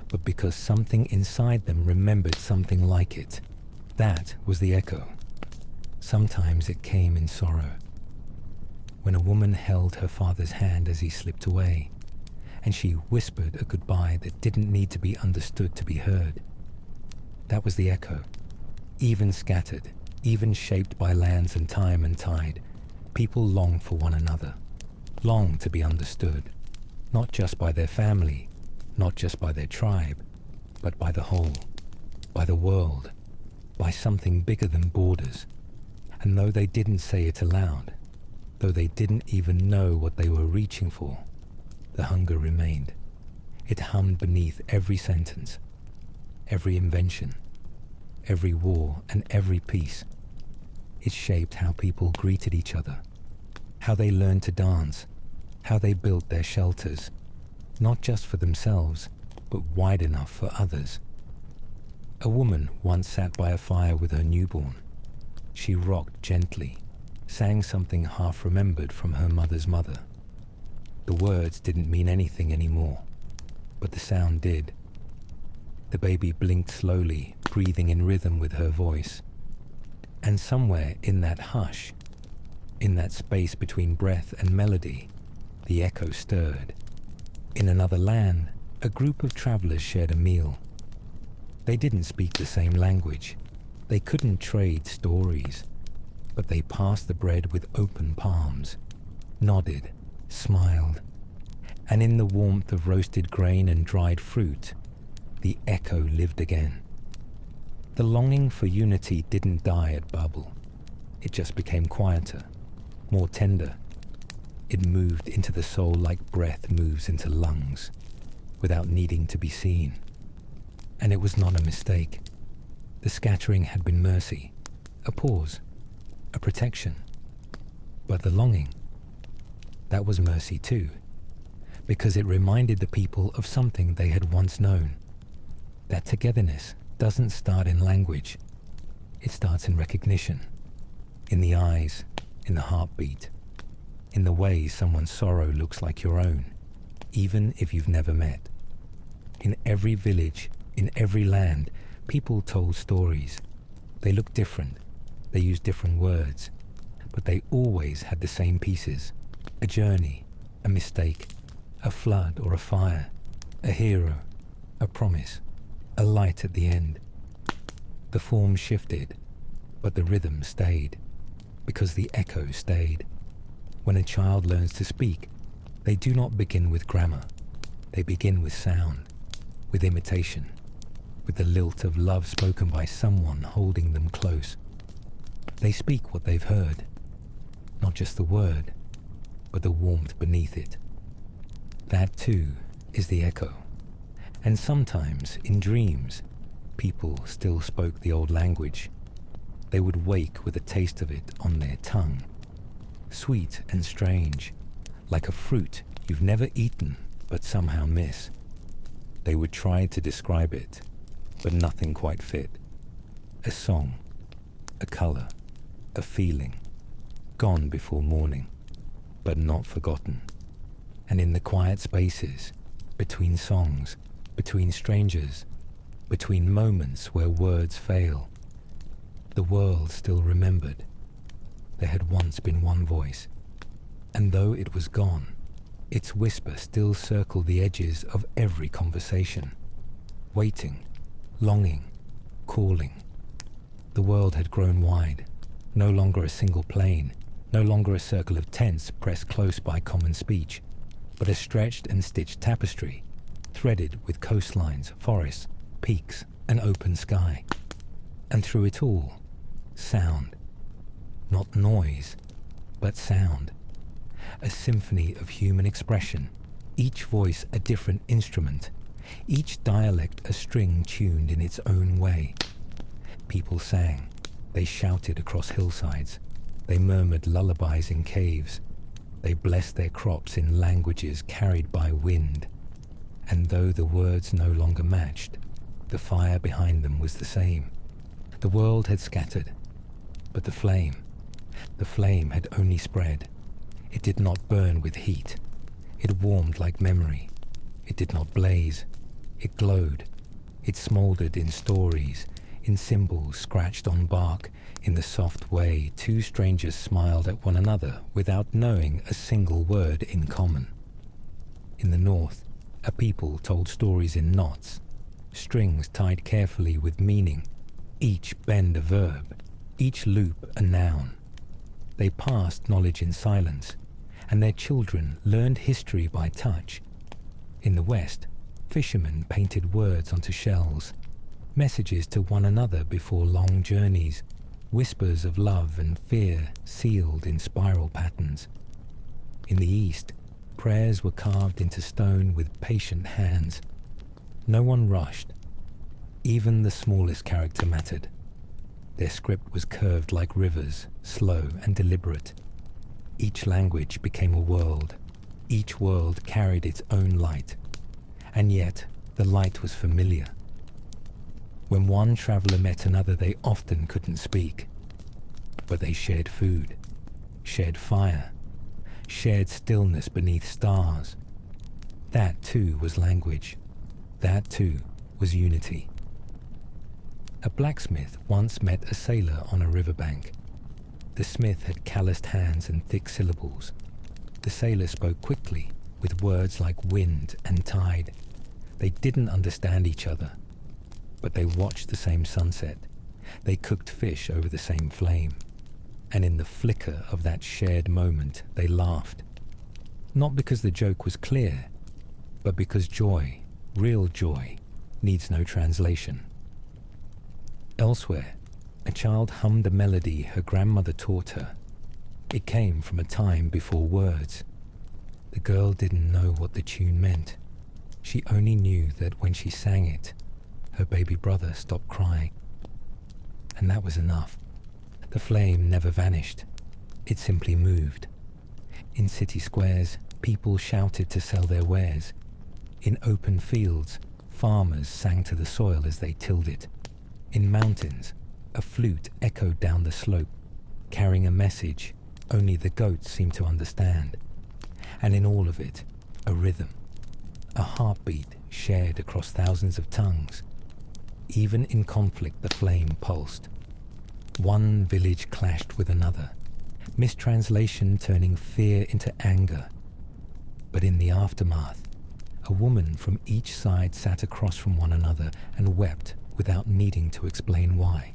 but because something inside them remembered something like it. That was the echo. Sometimes it came in sorrow, when a woman held her father's hand as he slipped away, and she whispered a goodbye that didn't need to be understood to be heard. That was the echo. Even scattered, even shaped by lands and time and tide, people long for one another, long to be understood, not just by their family, not just by their tribe, but by the whole, by the world, by something bigger than borders. And though they didn't say it aloud, though they didn't even know what they were reaching for, the hunger remained. It hummed beneath every sentence, every invention, every war and every peace. It shaped how people greeted each other, how they learned to dance, how they built their shelters, not just for themselves, but wide enough for others. A woman once sat by a fire with her newborn. She rocked gently, sang something half-remembered from her mother's mother. The words didn't mean anything anymore, but the sound did. The baby blinked slowly, breathing in rhythm with her voice. And somewhere in that hush, in that space between breath and melody, the echo stirred. In another land, a group of travelers shared a meal. They didn't speak the same language. They couldn't trade stories, but they passed the bread with open palms, nodded, smiled, and in the warmth of roasted grain and dried fruit, the echo lived again. The longing for unity didn't die at Babel. It just became quieter, more tender. It moved into the soul like breath moves into lungs, without needing to be seen. And it was not a mistake. The scattering had been mercy, a pause, a protection. But the longing, that was mercy too, because it reminded the people of something they had once known. That togetherness doesn't start in language. It starts in recognition, in the eyes, in the heartbeat, in the way someone's sorrow looks like your own, even if you've never met. In every village, in every land, people told stories. They looked different, they used different words, but they always had the same pieces. A journey, a mistake, a flood or a fire, a hero, a promise, a light at the end. The form shifted, but the rhythm stayed, because the echo stayed. When a child learns to speak, they do not begin with grammar. They begin with sound, with imitation, with the lilt of love spoken by someone holding them close. They speak what they've heard, not just the word, but the warmth beneath it. That too is the echo. And sometimes, in dreams, people still spoke the old language. They would wake with a taste of it on their tongue, sweet and strange, like a fruit you've never eaten but somehow miss. They would try to describe it, but nothing quite fit. A song, a color, a feeling, gone before morning, but not forgotten. And in the quiet spaces, between songs, between strangers, between moments where words fail, the world still remembered. There had once been one voice, and though it was gone, its whisper still circled the edges of every conversation, waiting, longing, calling. The world had grown wide, no longer a single plane, no longer a circle of tents pressed close by common speech, but a stretched and stitched tapestry, threaded with coastlines, forests, peaks, and open sky. And through it all, sound. Not noise, but sound. A symphony of human expression, each voice a different instrument, each dialect a string tuned in its own way. People sang, they shouted across hillsides, they murmured lullabies in caves, they blessed their crops in languages carried by wind. And though the words no longer matched, the fire behind them was the same. The world had scattered, but the flame had only spread. It did not burn with heat. It warmed like memory. It did not blaze. It glowed. It smoldered in stories, in symbols scratched on bark. In the soft way two strangers smiled at one another without knowing a single word in common. In the north, a people told stories in knots, strings tied carefully with meaning, each bend a verb, each loop a noun. They passed knowledge in silence, and their children learned history by touch. In the west, fishermen painted words onto shells, messages to one another before long journeys, whispers of love and fear sealed in spiral patterns. In the east, prayers were carved into stone with patient hands. No one rushed. Even the smallest character mattered. Their script was curved like rivers, slow and deliberate. Each language became a world. Each world carried its own light. And yet, the light was familiar. When one traveler met another, they often couldn't speak. But they shared food, shared fire, shared stillness beneath stars. That too was language. That too was unity. A blacksmith once met a sailor on a riverbank. The smith had calloused hands and thick syllables. The sailor spoke quickly, with words like wind and tide. They didn't understand each other, but they watched the same sunset. They cooked fish over the same flame. And in the flicker of that shared moment, they laughed. Not because the joke was clear, but because joy, real joy, needs no translation. Elsewhere, a child hummed a melody her grandmother taught her. It came from a time before words. The girl didn't know what the tune meant. She only knew that when she sang it, her baby brother stopped crying. And that was enough. The flame never vanished. It simply moved. In city squares, people shouted to sell their wares. In open fields, farmers sang to the soil as they tilled it. In mountains, a flute echoed down the slope, carrying a message only the goats seemed to understand. And in all of it, a rhythm, a heartbeat shared across thousands of tongues. Even in conflict, the flame pulsed. One village clashed with another, mistranslation turning fear into anger. But in the aftermath, a woman from each side sat across from one another and wept without needing to explain why.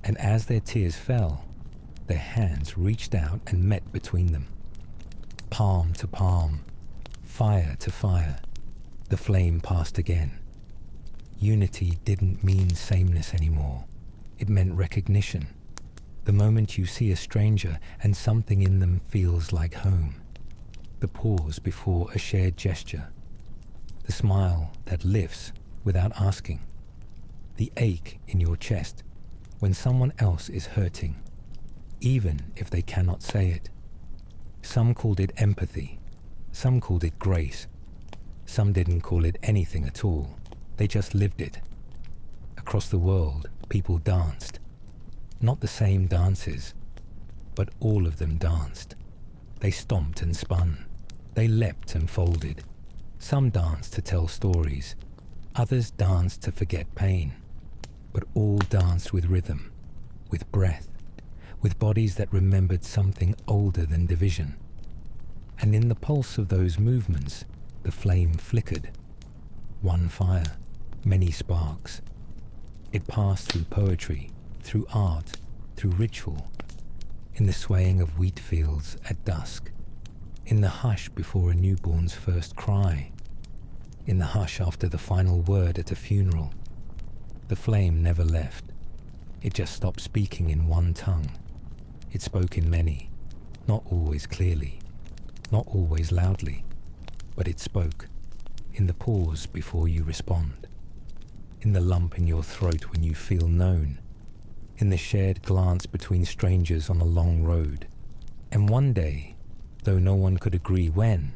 And as their tears fell, their hands reached out and met between them. Palm to palm, fire to fire, the flame passed again. Unity didn't mean sameness anymore. It meant recognition. The moment you see a stranger and something in them feels like home. The pause before a shared gesture. The smile that lifts without asking. The ache in your chest when someone else is hurting, even if they cannot say it. Some called it empathy. Some called it grace. Some didn't call it anything at all. They just lived it. Across the world, people danced. Not the same dances, but all of them danced. They stomped and spun. They leapt and folded. Some danced to tell stories. Others danced to forget pain. But all danced with rhythm, with breath, with bodies that remembered something older than division. And in the pulse of those movements, the flame flickered. One fire, many sparks. It passed through poetry, through art, through ritual, in the swaying of wheat fields at dusk, in the hush before a newborn's first cry, in the hush after the final word at a funeral. The flame never left. It just stopped speaking in one tongue. It spoke in many, not always clearly, not always loudly, but it spoke in the pause before you respond, in the lump in your throat when you feel known, in the shared glance between strangers on a long road. And one day, though no one could agree when,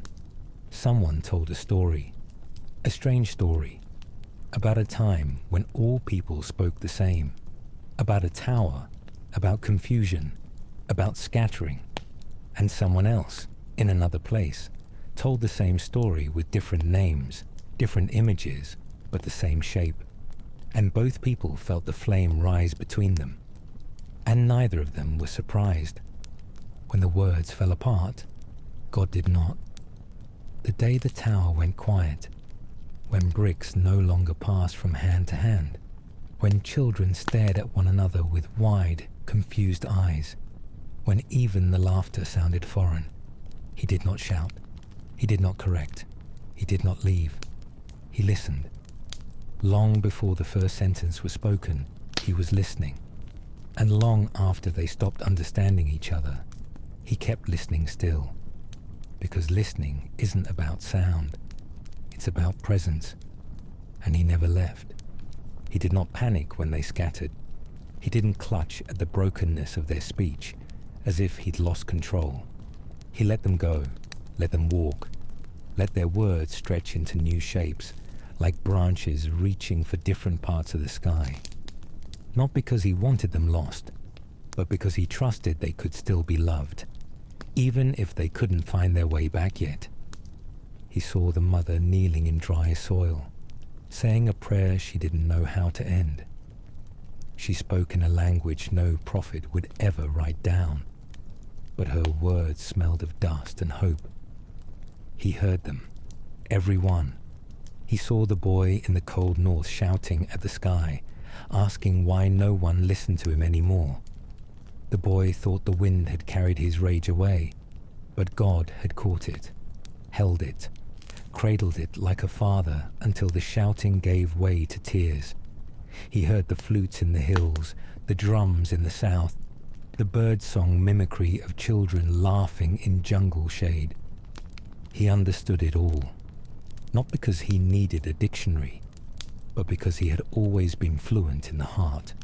someone told a story, a strange story, about a time when all people spoke the same, about a tower, about confusion, about scattering, and someone else, in another place, told the same story with different names, different images, but the same shape. And both people felt the flame rise between them. And neither of them was surprised. When the words fell apart, God did not. The day the tower went quiet, when bricks no longer passed from hand to hand, when children stared at one another with wide, confused eyes, when even the laughter sounded foreign, he did not shout, he did not correct, he did not leave. He listened. Long before the first sentence was spoken, he was listening. And long after they stopped understanding each other, he kept listening still. Because listening isn't about sound. It's about presence. And he never left. He did not panic when they scattered. He didn't clutch at the brokenness of their speech as if he'd lost control. He let them go, let them walk, let their words stretch into new shapes, like branches reaching for different parts of the sky. Not because he wanted them lost, but because he trusted they could still be loved, even if they couldn't find their way back yet. He saw the mother kneeling in dry soil, saying a prayer she didn't know how to end. She spoke in a language no prophet would ever write down, but her words smelled of dust and hope. He heard them, every one. He saw the boy in the cold north shouting at the sky, asking why no one listened to him anymore. The boy thought the wind had carried his rage away, but God had caught it, held it, cradled it like a father until the shouting gave way to tears. He heard the flutes in the hills, the drums in the south, the birdsong mimicry of children laughing in jungle shade. He understood it all, not because he needed a dictionary, but because he had always been fluent in the heart.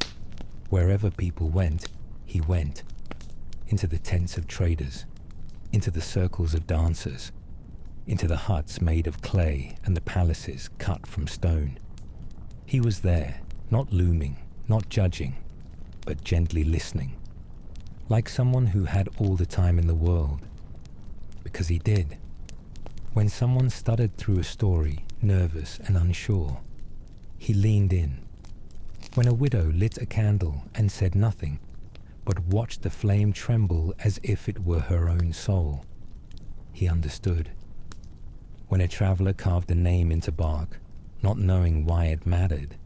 Wherever people went, he went, into the tents of traders, into the circles of dancers, into the huts made of clay and the palaces cut from stone. He was there, not looming, not judging, but gently listening, like someone who had all the time in the world, because he did. When someone stuttered through a story, nervous and unsure, he leaned in. When a widow lit a candle and said nothing, but watched the flame tremble as if it were her own soul, he understood. When a traveler carved a name into bark, not knowing why it mattered,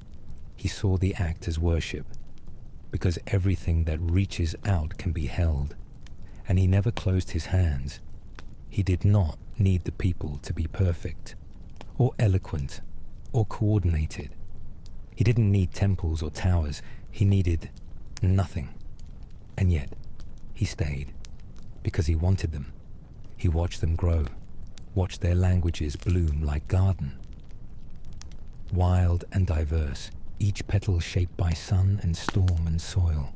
He saw the act as worship, because everything that reaches out can be held, and he never closed his hands. He did not need the people to be perfect, or eloquent, or coordinated. He didn't need temples or towers. He needed nothing. And yet, he stayed, because he wanted them. He watched them grow, watched their languages bloom like garden. Wild and diverse, each petal shaped by sun and storm and soil.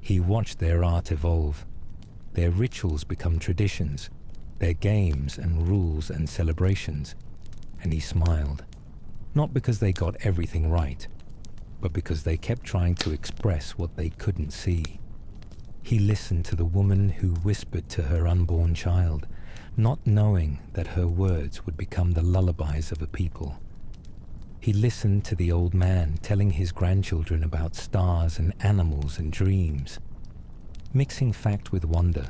He watched their art evolve, their rituals become traditions, their games and rules and celebrations, and he smiled, not because they got everything right, but because they kept trying to express what they couldn't see. He listened to the woman who whispered to her unborn child, not knowing that her words would become the lullabies of a people. He listened to the old man telling his grandchildren about stars and animals and dreams, mixing fact with wonder,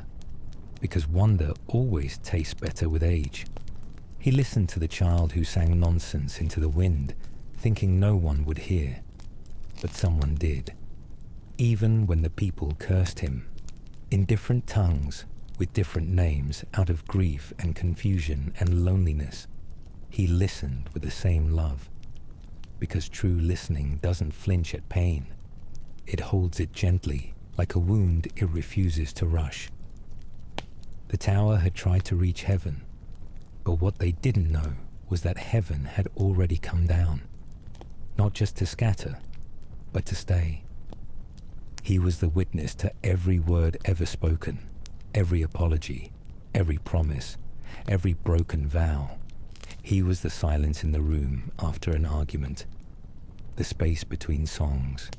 because wonder always tastes better with age. He listened to the child who sang nonsense into the wind, thinking no one would hear, but someone did. Even when the people cursed him, in different tongues, with different names, out of grief and confusion and loneliness, he listened with the same love. Because true listening doesn't flinch at pain. It holds it gently, like a wound it refuses to rush. The tower had tried to reach heaven, but what they didn't know was that heaven had already come down, not just to scatter, but to stay. He was the witness to every word ever spoken, every apology, every promise, every broken vow. He was the silence in the room after an argument, the space between songs,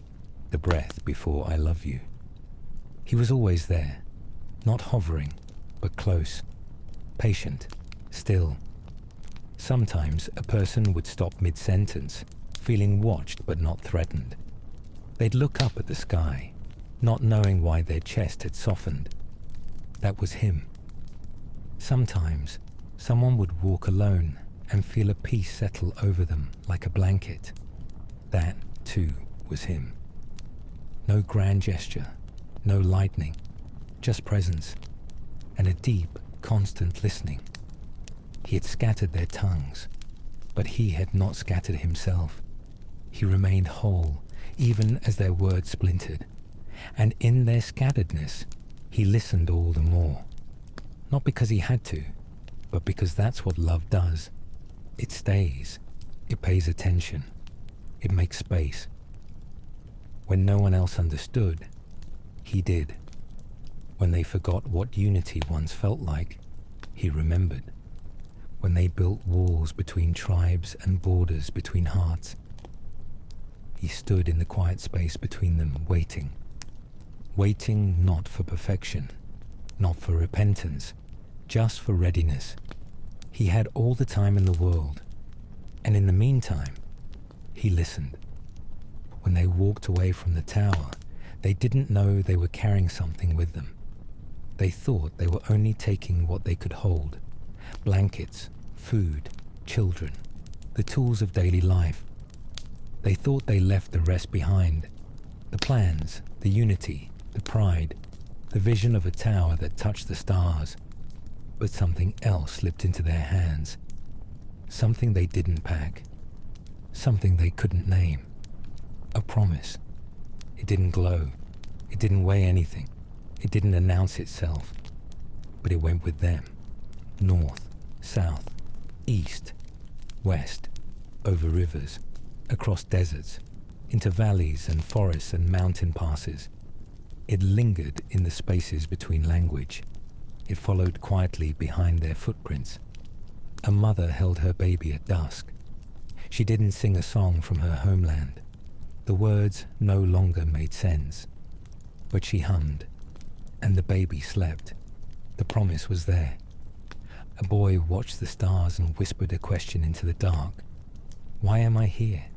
the breath before I love you. He was always there, not hovering, but close, patient, still. Sometimes a person would stop mid-sentence, feeling watched but not threatened. They'd look up at the sky, not knowing why their chest had softened. That was him. Sometimes someone would walk alone and feel a peace settle over them like a blanket. That, too, was him. No grand gesture, no lightning, just presence, and a deep, constant listening. He had scattered their tongues, but he had not scattered himself. He remained whole, even as their words splintered, and in their scatteredness, he listened all the more. Not because he had to, but because that's what love does. It stays, it pays attention, it makes space. When no one else understood, he did. When they forgot what unity once felt like, he remembered. When they built walls between tribes and borders between hearts, he stood in the quiet space between them, waiting. Waiting not for perfection, not for repentance, just for readiness. He had all the time in the world, and in the meantime, he listened. When they walked away from the tower, they didn't know they were carrying something with them. They thought they were only taking what they could hold: blankets, food, children, the tools of daily life. They thought they left the rest behind: the plans, the unity, the pride, the vision of a tower that touched the stars. But something else slipped into their hands. Something they didn't pack. Something they couldn't name. A promise. It didn't glow. It didn't weigh anything. It didn't announce itself. But it went with them. North, south, east, west, over rivers, across deserts, into valleys and forests and mountain passes. It lingered in the spaces between language. It followed quietly behind their footprints. A mother held her baby at dusk. She didn't sing a song from her homeland. The words no longer made sense. But she hummed, and the baby slept. The promise was there. A boy watched the stars and whispered a question into the dark. Why am I here?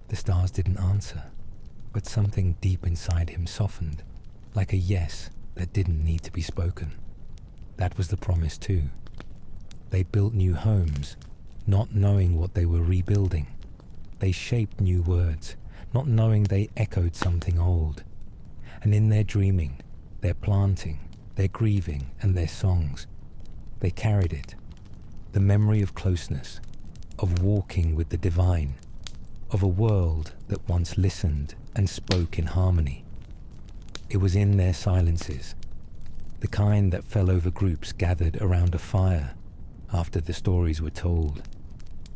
The stars didn't answer, but something deep inside him softened, like a yes that didn't need to be spoken. That was the promise too. They built new homes, not knowing what they were rebuilding. They shaped new words, not knowing they echoed something old. And in their dreaming, their planting, their grieving, and their songs, they carried it, the memory of closeness, of walking with the divine, of a world that once listened and spoke in harmony. It was in their silences, the kind that fell over groups gathered around a fire after the stories were told,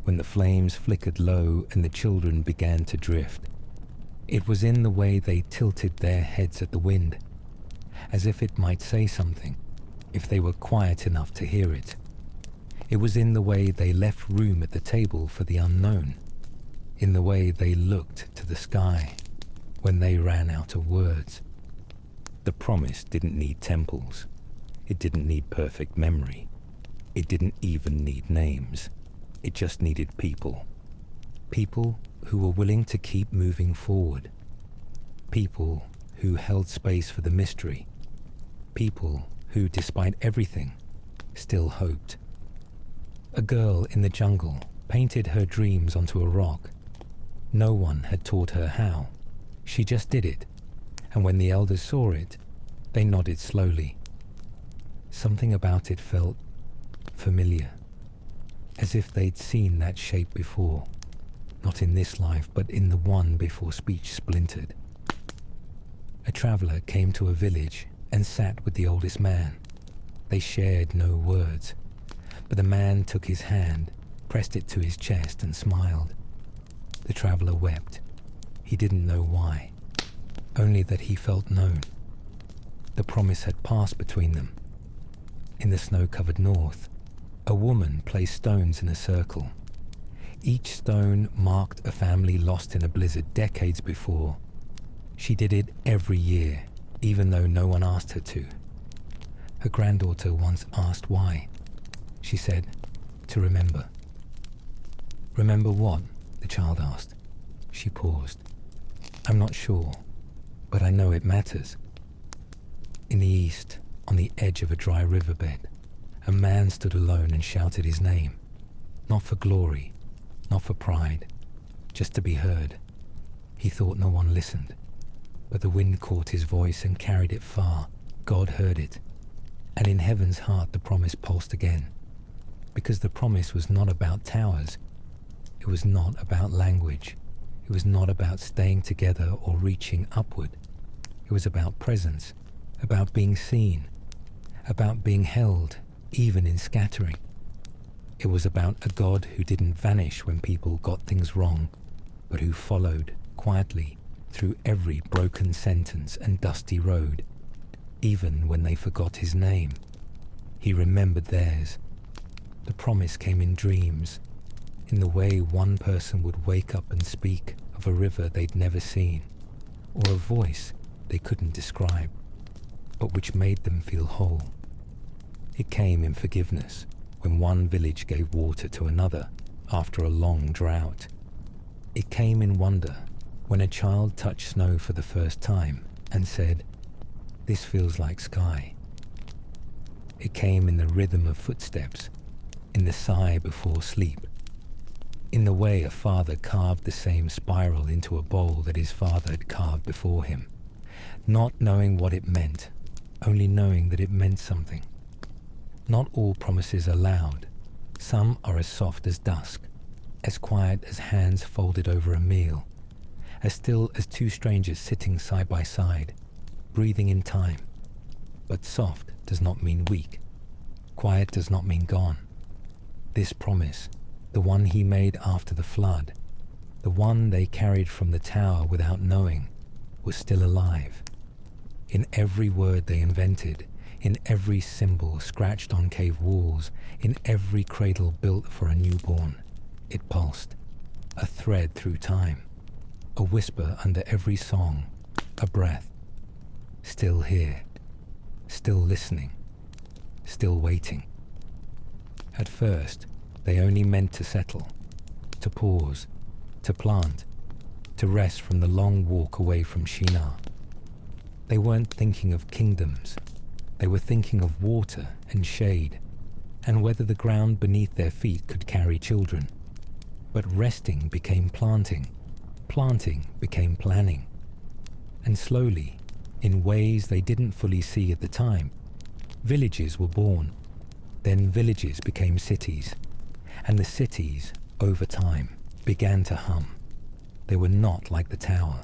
when the flames flickered low and the children began to drift. It was in the way they tilted their heads at the wind, as if it might say something, if they were quiet enough to hear it. It was in the way they left room at the table for the unknown, in the way they looked to the sky when they ran out of words. The promise didn't need temples. It didn't need perfect memory. It didn't even need names. It just needed people. People who were willing to keep moving forward. People who held space for the mystery. People who, despite everything, still hoped. A girl in the jungle painted her dreams onto a rock. No one had taught her how. She just did it, and when the elders saw it, they nodded slowly. Something about it felt familiar, as if they'd seen that shape before, not in this life, but in the one before speech splintered. A traveler came to a village and sat with the oldest man. They shared no words, but the man took his hand, pressed it to his chest, and smiled. The traveler wept. He didn't know why, only that he felt known. The promise had passed between them. In the snow-covered north, a woman placed stones in a circle. Each stone marked a family lost in a blizzard decades before. She did it every year, even though no one asked her to. Her granddaughter once asked why. She said, to remember. Remember what? The child asked. She paused. I'm not sure, but I know it matters. In the east, on the edge of a dry riverbed, a man stood alone and shouted his name. Not for glory, not for pride, just to be heard. He thought no one listened, but the wind caught his voice and carried it far. God heard it, and in heaven's heart the promise pulsed again. Because the promise was not about towers. It was not about language. It was not about staying together or reaching upward. It was about presence, about being seen, about being held, even in scattering. It was about a God who didn't vanish when people got things wrong, but who followed quietly through every broken sentence and dusty road. Even when they forgot his name, he remembered theirs. The promise came in dreams, in the way one person would wake up and speak of a river they'd never seen, or a voice they couldn't describe, but which made them feel whole. It came in forgiveness, when one village gave water to another after a long drought. It came in wonder, when a child touched snow for the first time and said, "This feels like sky." It came in the rhythm of footsteps, in the sigh before sleep, in the way a father carved the same spiral into a bowl that his father had carved before him, not knowing what it meant, only knowing that it meant something. Not all promises are loud. Some are as soft as dusk, as quiet as hands folded over a meal, as still as two strangers sitting side by side, breathing in time. But soft does not mean weak. Quiet does not mean gone. This promise, the one he made after the flood, the one they carried from the tower without knowing, was still alive. In every word they invented, in every symbol scratched on cave walls, in every cradle built for a newborn, it pulsed, a thread through time, a whisper under every song, a breath. Still here, still listening, still waiting. At first, they only meant to settle, to pause, to plant, to rest from the long walk away from Shinar. They weren't thinking of kingdoms. They were thinking of water and shade, and whether the ground beneath their feet could carry children. But resting became planting, planting became planning. And slowly, in ways they didn't fully see at the time, villages were born. Then villages became cities, and the cities, over time, began to hum. They were not like the tower.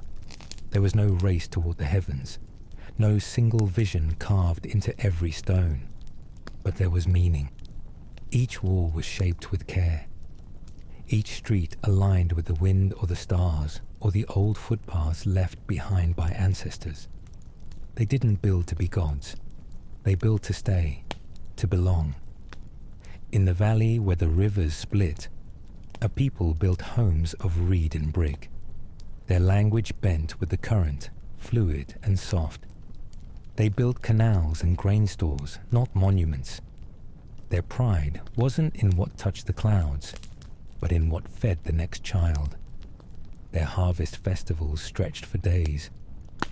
There was no race toward the heavens, no single vision carved into every stone. But there was meaning. Each wall was shaped with care. Each street aligned with the wind or the stars, or the old footpaths left behind by ancestors. They didn't build to be gods. They built to stay, to belong. In the valley where the rivers split, a people built homes of reed and brick. Their language bent with the current, fluid and soft. They built canals and grain stores, not monuments. Their pride wasn't in what touched the clouds, but in what fed the next child. Their harvest festivals stretched for days,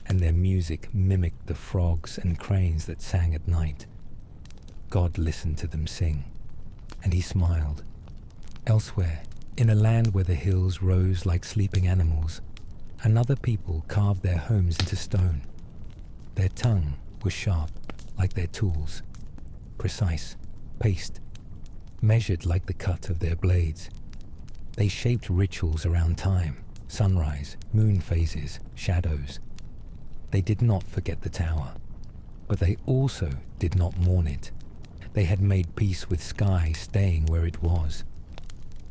and their music mimicked the frogs and cranes that sang at night. God listened to them sing, and he smiled. Elsewhere, in a land where the hills rose like sleeping animals, another people carved their homes into stone. Their tongue was sharp, like their tools, precise, paced, measured like the cut of their blades. They shaped rituals around time, sunrise, moon phases, shadows. They did not forget the tower, but they also did not mourn it. They had made peace with sky staying where it was.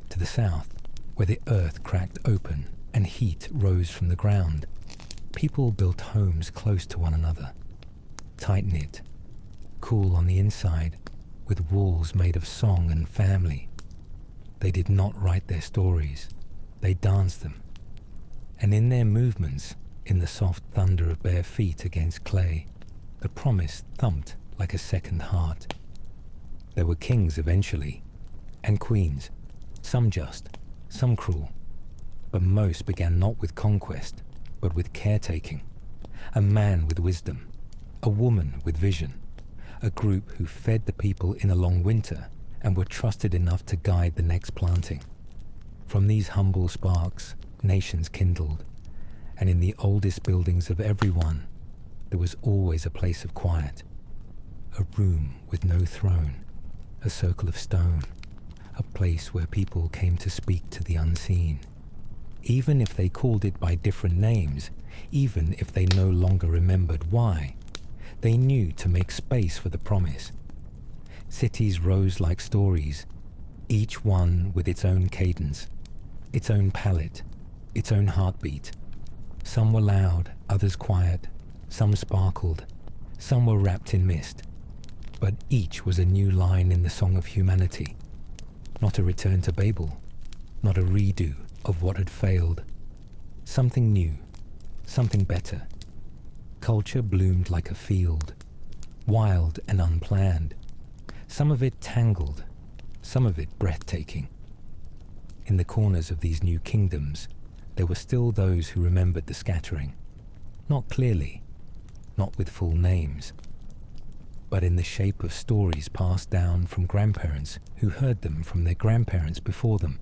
To the south, where the earth cracked open and heat rose from the ground, people built homes close to one another, tight-knit, cool on the inside, with walls made of song and family. They did not write their stories, they danced them. And in their movements, in the soft thunder of bare feet against clay, the promise thumped like a second heart. There were kings eventually, and queens, some just, some cruel, but most began not with conquest, but with caretaking. A man with wisdom, a woman with vision, a group who fed the people in a long winter and were trusted enough to guide the next planting. From these humble sparks, nations kindled, and in the oldest buildings of every one, there was always a place of quiet, a room with no throne, a circle of stone, a place where people came to speak to the unseen. Even if they called it by different names, even if they no longer remembered why, they knew to make space for the promise. Cities rose like stories, each one with its own cadence, its own palette, its own heartbeat. Some were loud, others quiet, some sparkled, some were wrapped in mist. But each was a new line in the song of humanity. Not a return to Babel, not a redo of what had failed. Something new, something better. Culture bloomed like a field, wild and unplanned. Some of it tangled, some of it breathtaking. In the corners of these new kingdoms, there were still those who remembered the scattering. Not clearly, not with full names, but in the shape of stories passed down from grandparents who heard them from their grandparents before them.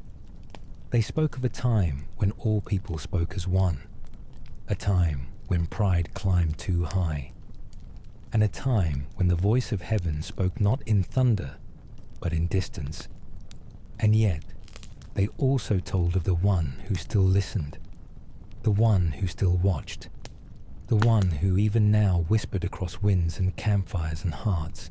They spoke of a time when all people spoke as one, a time when pride climbed too high, and a time when the voice of heaven spoke not in thunder, but in distance. And yet, they also told of the one who still listened, the one who still watched, the one who even now whispered across winds and campfires and hearts.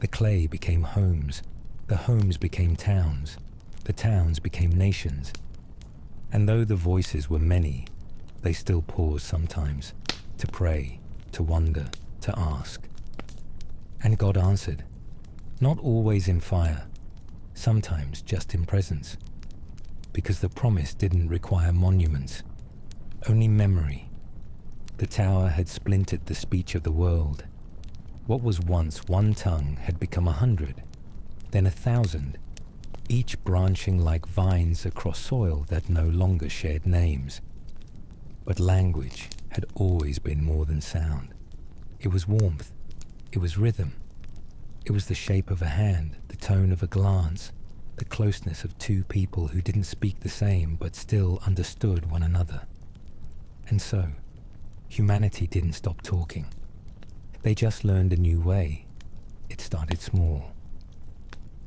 The clay became homes, the homes became towns, the towns became nations. And though the voices were many, they still paused sometimes, to pray, to wonder, to ask. And God answered, not always in fire, sometimes just in presence, because the promise didn't require monuments, only memory. The tower had splintered the speech of the world. What was once one tongue had become 100, then 1,000, each branching like vines across soil that no longer shared names. But language had always been more than sound. It was warmth, it was rhythm, it was the shape of a hand, the tone of a glance, the closeness of two people who didn't speak the same but still understood one another. And so, humanity didn't stop talking. They just learned a new way. It started small.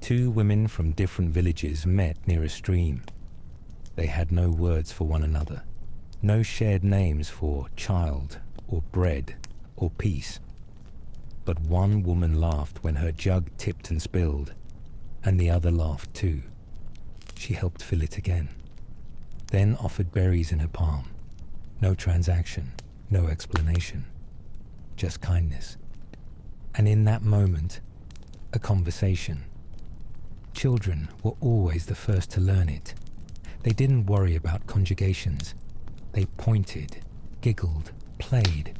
Two women from different villages met near a stream. They had no words for one another, no shared names for child or bread or peace. But one woman laughed when her jug tipped and spilled, and the other laughed too. She helped fill it again, then offered berries in her palm. No transaction, no explanation, just kindness. And in that moment, a conversation. Children were always the first to learn it. They didn't worry about conjugations. They pointed, giggled, played.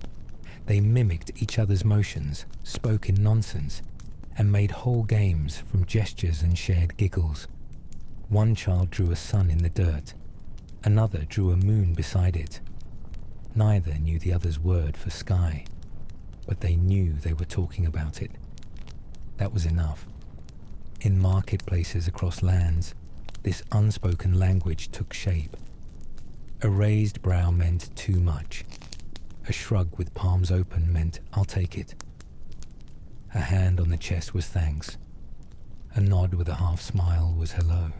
They mimicked each other's motions, spoke in nonsense, and made whole games from gestures and shared giggles. One child drew a sun in the dirt. Another drew a moon beside it. Neither knew the other's word for sky, but they knew they were talking about it. That was enough. In marketplaces across lands, this unspoken language took shape. A raised brow meant too much. A shrug with palms open meant I'll take it. A hand on the chest was thanks. A nod with a half smile was hello.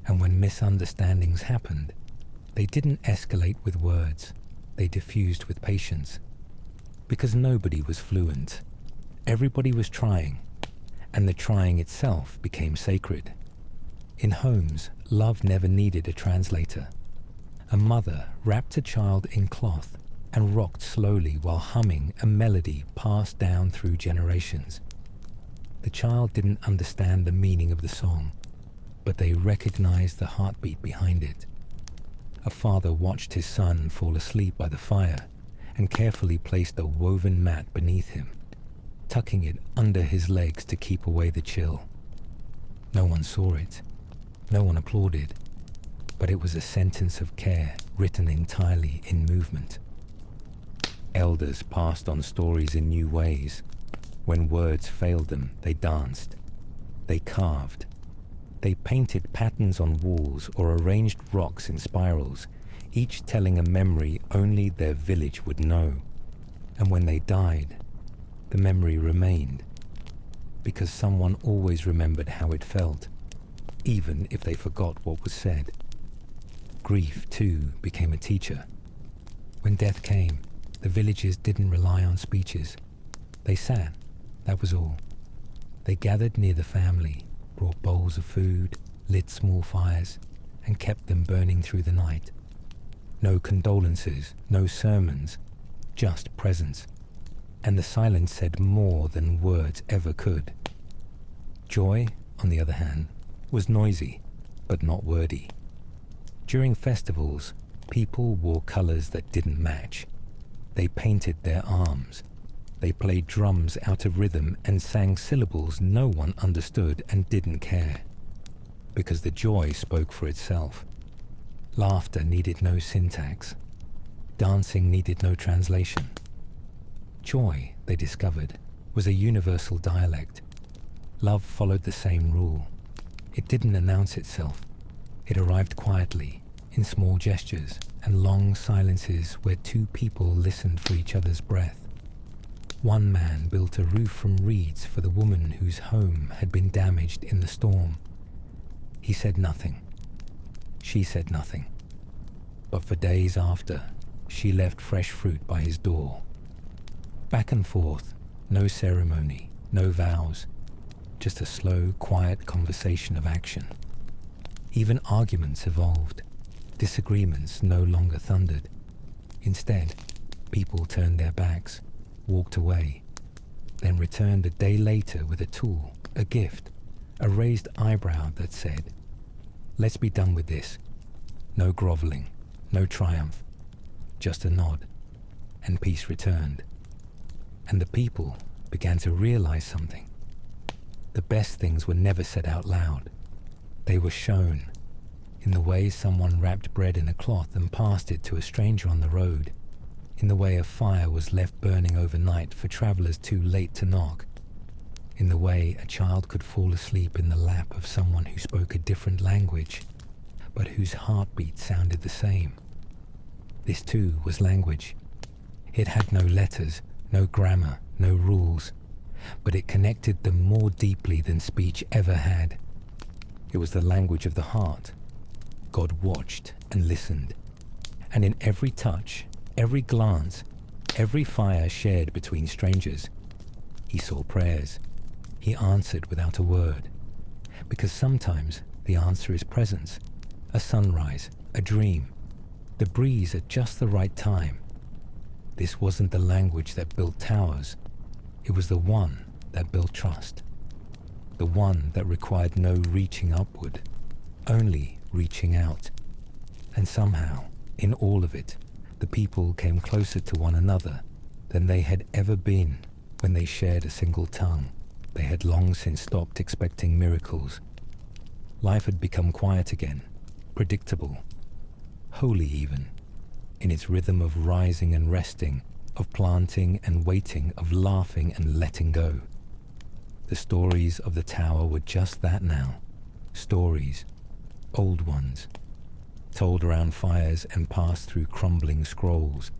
And when misunderstandings happened, they didn't escalate with words. They diffused with patience. Because nobody was fluent. Everybody was trying, and the trying itself became sacred. In homes, love never needed a translator. A mother wrapped a child in cloth and rocked slowly while humming a melody passed down through generations. The child didn't understand the meaning of the song, but they recognized the heartbeat behind it. A father watched his son fall asleep by the fire and carefully placed a woven mat beneath him, tucking it under his legs to keep away the chill. No one saw it. No one applauded. But it was a sentence of care written entirely in movement. Elders passed on stories in new ways. When words failed them, they danced. They carved. They painted patterns on walls or arranged rocks in spirals, each telling a memory only their village would know. And when they died, the memory remained, because someone always remembered how it felt, even if they forgot what was said. Grief, too, became a teacher. When death came, the villagers didn't rely on speeches. They sat, that was all. They gathered near the family, brought bowls of food, lit small fires, and kept them burning through the night. No condolences, no sermons, just presence. And the silence said more than words ever could. Joy, on the other hand, was noisy, but not wordy. During festivals, people wore colors that didn't match. They painted their arms. They played drums out of rhythm and sang syllables no one understood and didn't care, because the joy spoke for itself. Laughter needed no syntax. Dancing needed no translation. Joy, they discovered, was a universal dialect. Love followed the same rule. It didn't announce itself. It arrived quietly, in small gestures and long silences where two people listened for each other's breath. One man built a roof from reeds for the woman whose home had been damaged in the storm. He said nothing. She said nothing. But for days after, she left fresh fruit by his door. Back and forth, no ceremony, no vows, just a slow, quiet conversation of action. Even arguments evolved. Disagreements no longer thundered. Instead, people turned their backs, walked away, then returned a day later with a tool, a gift, a raised eyebrow that said, "Let's be done with this." No groveling, no triumph, just a nod, and peace returned. And the people began to realize something. The best things were never said out loud. They were shown, in the way someone wrapped bread in a cloth and passed it to a stranger on the road, in the way a fire was left burning overnight for travelers too late to knock. in the way a child could fall asleep in the lap of someone who spoke a different language, but whose heartbeat sounded the same. This too was language. It had no letters, no grammar, no rules, but it connected them more deeply than speech ever had. It was the language of the heart. God watched and listened, and in every touch, every glance, every fire shared between strangers, he saw prayers. He answered without a word, because sometimes the answer is presence, a sunrise, a dream, the breeze at just the right time. This wasn't the language that built towers. It was the one that built trust. The one that required no reaching upward, only reaching out. And somehow, in all of it, the people came closer to one another than they had ever been when they shared a single tongue. They had long since stopped expecting miracles. Life had become quiet again, predictable, holy even, in its rhythm of rising and resting, of planting and waiting, of laughing and letting go. The stories of the tower were just that now. Stories, old ones, told around fires and passed through crumbling scrolls.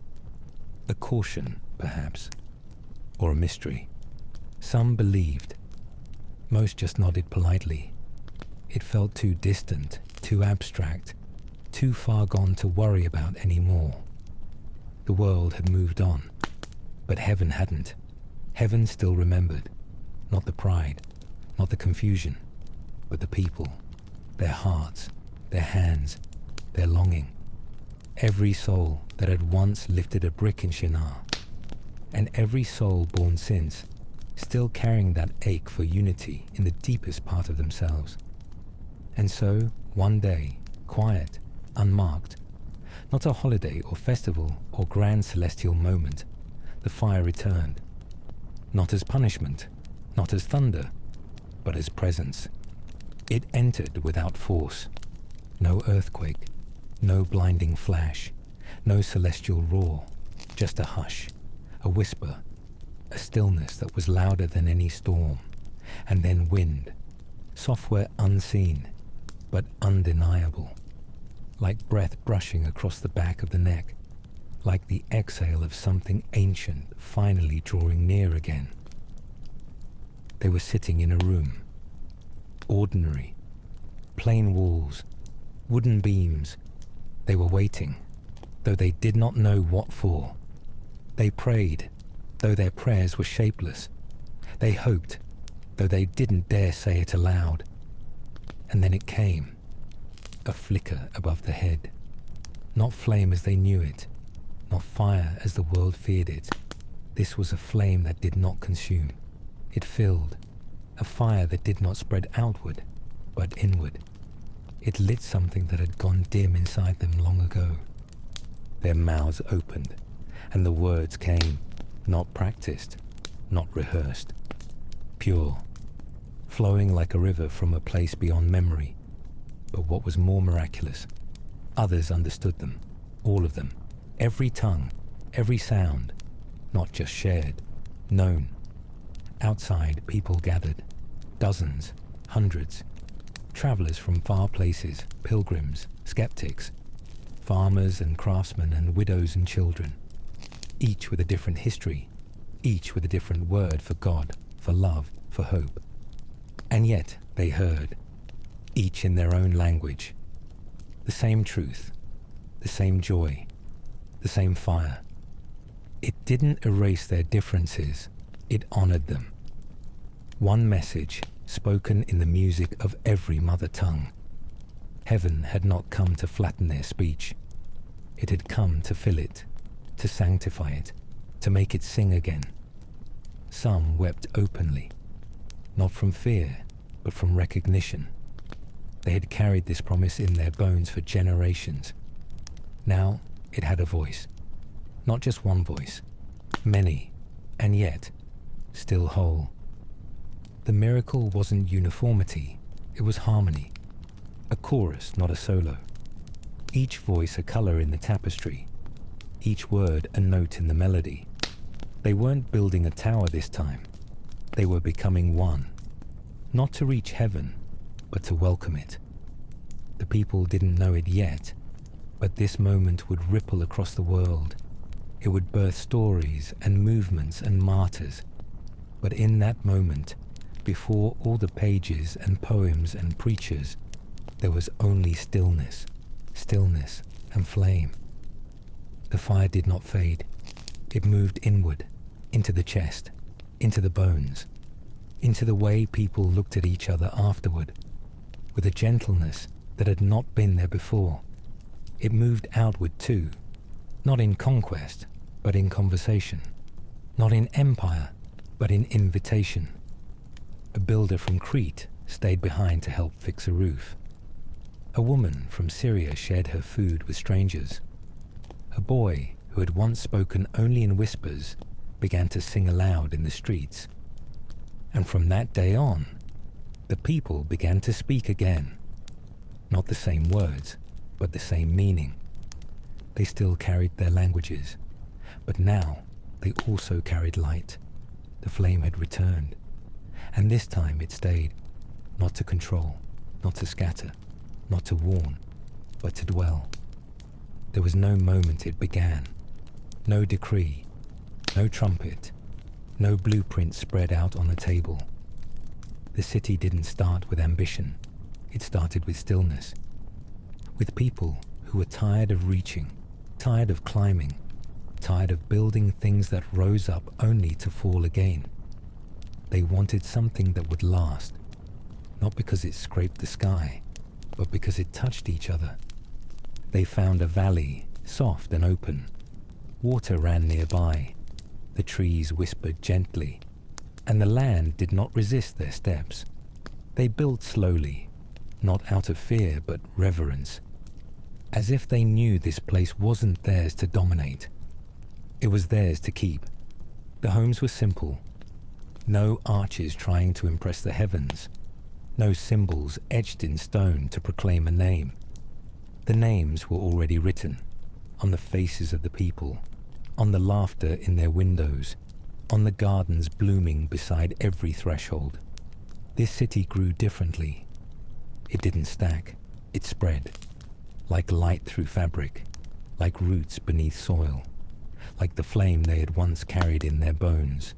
A caution, perhaps, or a mystery. Some believed. Most just nodded politely. It felt too distant, too abstract, too far gone to worry about anymore. The world had moved on, but heaven hadn't. Heaven still remembered. Not the pride, not the confusion, but the people, their hearts, their hands, their longing. Every soul that had once lifted a brick in Shinar, and every soul born since, still carrying that ache for unity in the deepest part of themselves. And so, one day, quiet, unmarked, not a holiday or festival or grand celestial moment, the fire returned. Not as punishment, not as thunder, but as presence. It entered without force. No earthquake, no blinding flash, no celestial roar, just a hush, a whisper, a stillness that was louder than any storm, and then wind, software unseen, but undeniable, like breath brushing across the back of the neck, like the exhale of something ancient finally drawing near again. They were sitting in a room, ordinary, plain walls, wooden beams. They were waiting, though they did not know what for. They prayed, though their prayers were shapeless. They hoped, though they didn't dare say it aloud. And then it came, a flicker above the head. Not flame as they knew it, not fire as the world feared it. This was a flame that did not consume. It filled, a fire that did not spread outward, but inward. It lit something that had gone dim inside them long ago. Their mouths opened, and the words came, not practiced, not rehearsed, pure, flowing like a river from a place beyond memory. But what was more miraculous, others understood them, all of them, every tongue, every sound, not just shared, known. Outside, people gathered, dozens, hundreds, travelers from far places, pilgrims, skeptics, farmers and craftsmen and widows and children, each with a different history, each with a different word for God, for love, for hope. And yet they heard, each in their own language, the same truth, the same joy, the same fire. It didn't erase their differences, it honored them. One message spoken in the music of every mother tongue. Heaven had not come to flatten their speech. It had come to fill it, to sanctify it, to make it sing again. Some wept openly, not from fear, but from recognition. They had carried this promise in their bones for generations. Now it had a voice. Not just one voice, many, and yet still whole. The miracle wasn't uniformity, it was harmony. A chorus, not a solo. Each voice a color in the tapestry, each word a note in the melody. They weren't building a tower this time. They were becoming one, not to reach heaven, but to welcome it. The people didn't know it yet, but this moment would ripple across the world. It would birth stories and movements and martyrs. But in that moment, before all the pages and poems and preachers, there was only stillness, stillness and flame. The fire did not fade. It moved inward, into the chest, into the bones, into the way people looked at each other afterward, with a gentleness that had not been there before. It moved outward too, not in conquest, but in conversation, not in empire, but in invitation. A builder from Crete stayed behind to help fix a roof. A woman from Syria shared her food with strangers. A boy who had once spoken only in whispers began to sing aloud in the streets. And from that day on, the people began to speak again. Not the same words, but the same meaning. They still carried their languages, but now they also carried light. The flame had returned, and this time it stayed, not to control, not to scatter, not to warn, but to dwell. There was no moment it began, no decree, no trumpet, no blueprint spread out on the table. The city didn't start with ambition, it started with stillness, with people who were tired of reaching, tired of climbing, tired of building things that rose up only to fall again. They wanted something that would last, not because it scraped the sky, but because it touched each other. They found a valley, soft and open. Water ran nearby. The trees whispered gently, and the land did not resist their steps. They built slowly, not out of fear but reverence, as if they knew this place wasn't theirs to dominate. It was theirs to keep. The homes were simple. No arches trying to impress the heavens. No symbols etched in stone to proclaim a name. The names were already written, on the faces of the people, on the laughter in their windows, on the gardens blooming beside every threshold. This city grew differently. It didn't stack, it spread, like light through fabric, like roots beneath soil, like the flame they had once carried in their bones.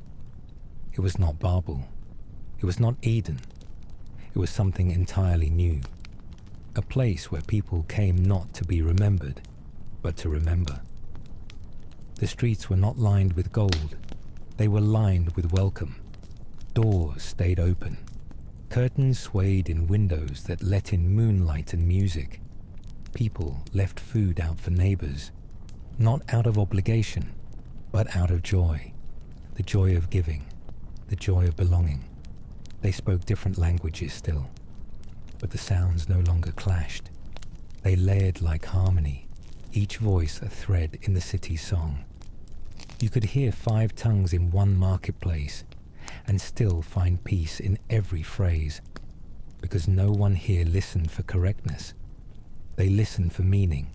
It was not Babel. It was not Eden. It was something entirely new. A place where people came not to be remembered, but to remember. The streets were not lined with gold. They were lined with welcome. Doors stayed open. Curtains swayed in windows that let in moonlight and music. People left food out for neighbors, not out of obligation, but out of joy. The joy of giving, the joy of belonging. They spoke different languages still, but the sounds no longer clashed. They layered like harmony, each voice a thread in the city's song. You could hear 5 tongues in one marketplace and still find peace in every phrase, because no one here listened for correctness. They listened for meaning,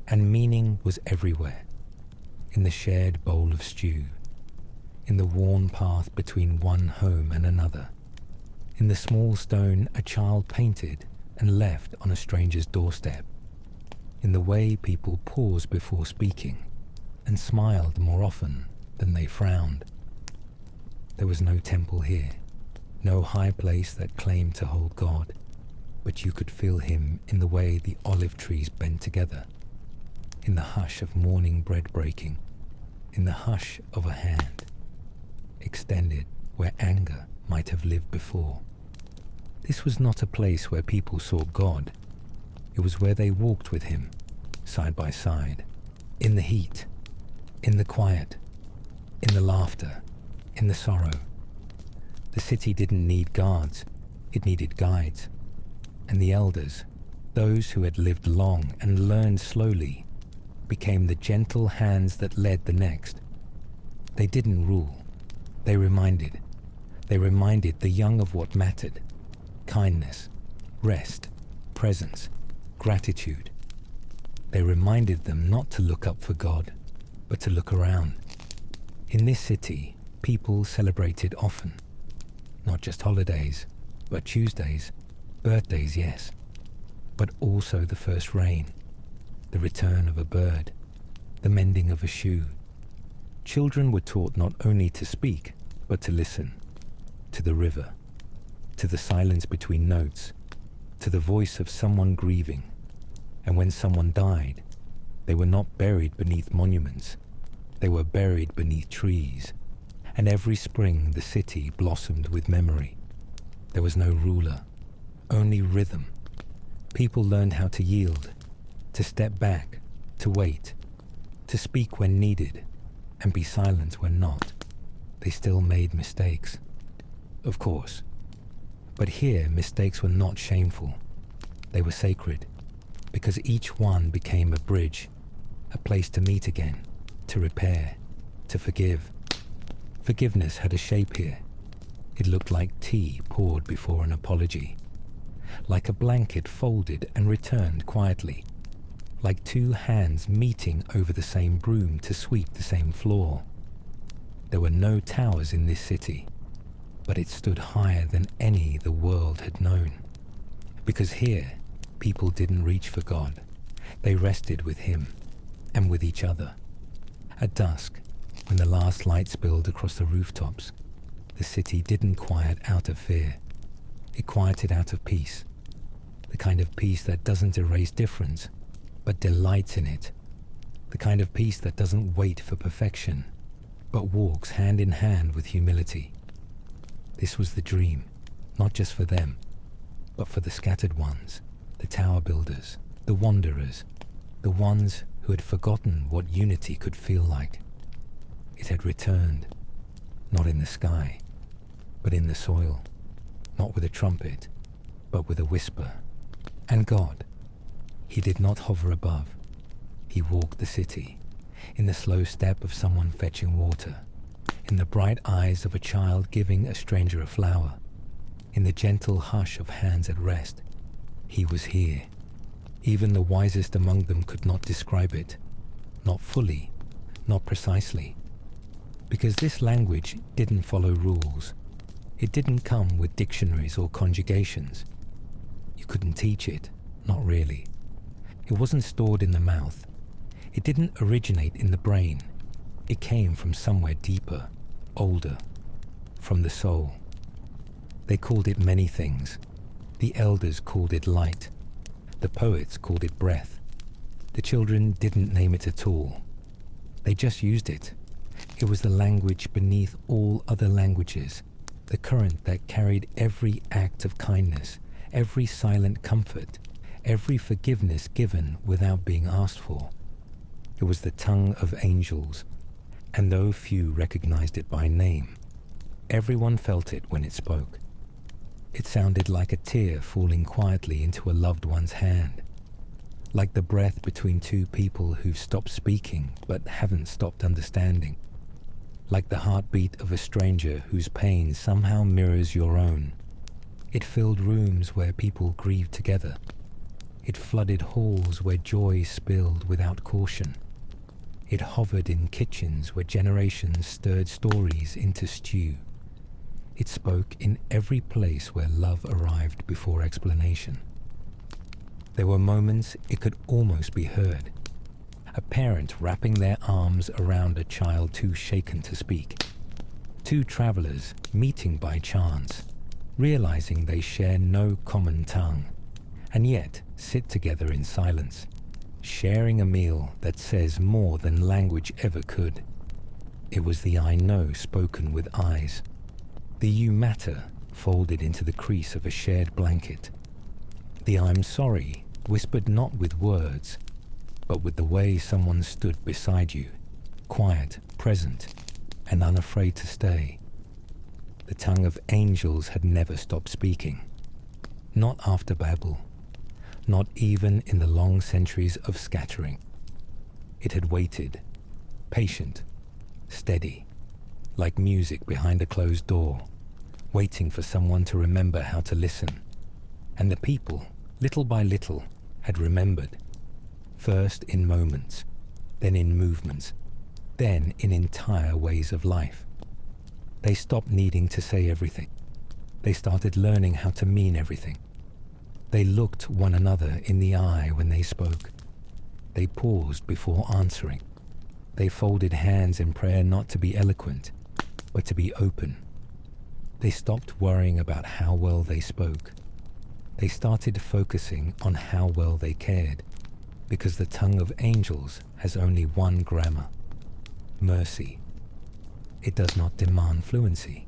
and meaning was everywhere. In the shared bowl of stew, in the worn path between one home and another, in the small stone a child painted and left on a stranger's doorstep, in the way people paused before speaking and smiled more often than they frowned. There was no temple here, no high place that claimed to hold God, but you could feel him in the way the olive trees bent together, in the hush of morning bread breaking, in the hush of a hand, extended where anger might have lived before. This was not a place where people saw God. It was where they walked with him, side by side, in the heat, in the quiet, in the laughter, in the sorrow. The city didn't need guards, it needed guides. And the elders, those who had lived long and learned slowly, became the gentle hands that led the next. They didn't rule, they reminded. They reminded the young of what mattered: kindness, rest, presence, gratitude. They reminded them not to look up for God, but to look around. In this city, people celebrated often. Not just holidays, but Tuesdays, birthdays, yes, but also the first rain, the return of a bird, the mending of a shoe. Children were taught not only to speak, but to listen, to the river, to the silence between notes, to the voice of someone grieving. And when someone died, they were not buried beneath monuments, they were buried beneath trees. And every spring the city blossomed with memory. There was no ruler, only rhythm. People learned how to yield, to step back, to wait, to speak when needed, and be silent when not. They still made mistakes, of course. But here mistakes were not shameful. They were sacred, because each one became a bridge, a place to meet again, to repair, to forgive. Forgiveness had a shape here. It looked like tea poured before an apology, like a blanket folded and returned quietly, like two hands meeting over the same broom to sweep the same floor. There were no towers in this city, but it stood higher than any the world had known. Because here, people didn't reach for God. They rested with Him and with each other. At dusk, when the last light spilled across the rooftops, the city didn't quiet out of fear. It quieted out of peace. The kind of peace that doesn't erase difference, but delights in it. The kind of peace that doesn't wait for perfection, but walks hand in hand with humility. This was the dream, not just for them, but for the scattered ones, the tower builders, the wanderers, the ones who had forgotten what unity could feel like. It had returned, not in the sky, but in the soil, not with a trumpet, but with a whisper. And God, He did not hover above. He walked the city, in the slow step of someone fetching water, in the bright eyes of a child giving a stranger a flower, in the gentle hush of hands at rest. He was here. Even the wisest among them could not describe it, not fully, not precisely. Because this language didn't follow rules. It didn't come with dictionaries or conjugations. You couldn't teach it, not really. It wasn't stored in the mouth. It didn't originate in the brain. It came from somewhere deeper, older, from the soul. They called it many things. The elders called it light. The poets called it breath. The children didn't name it at all. They just used it. It was the language beneath all other languages, the current that carried every act of kindness, every silent comfort, every forgiveness given without being asked for. It was the tongue of angels, and though few recognized it by name, everyone felt it when it spoke. It sounded like a tear falling quietly into a loved one's hand, like the breath between two people who've stopped speaking but haven't stopped understanding, like the heartbeat of a stranger whose pain somehow mirrors your own. It filled rooms where people grieved together. It flooded halls where joy spilled without caution. It hovered in kitchens where generations stirred stories into stew. It spoke in every place where love arrived before explanation. There were moments it could almost be heard. A parent wrapping their arms around a child too shaken to speak. Two travelers meeting by chance, realizing they share no common tongue, and yet sit together in silence, sharing a meal that says more than language ever could. It was the I know spoken with eyes, the you matter folded into the crease of a shared blanket, the I'm sorry whispered not with words, but with the way someone stood beside you, quiet, present, and unafraid to stay. The tongue of angels had never stopped speaking. Not after Babel, not even in the long centuries of scattering. It had waited, patient, steady, like music behind a closed door, waiting for someone to remember how to listen. And the people, little by little, had remembered. First in moments, then in movements, then in entire ways of life. They stopped needing to say everything. They started learning how to mean everything. They looked one another in the eye when they spoke. They paused before answering. They folded hands in prayer not to be eloquent, but to be open. They stopped worrying about how well they spoke. They started focusing on how well they cared, because the tongue of angels has only one grammar: mercy. It does not demand fluency.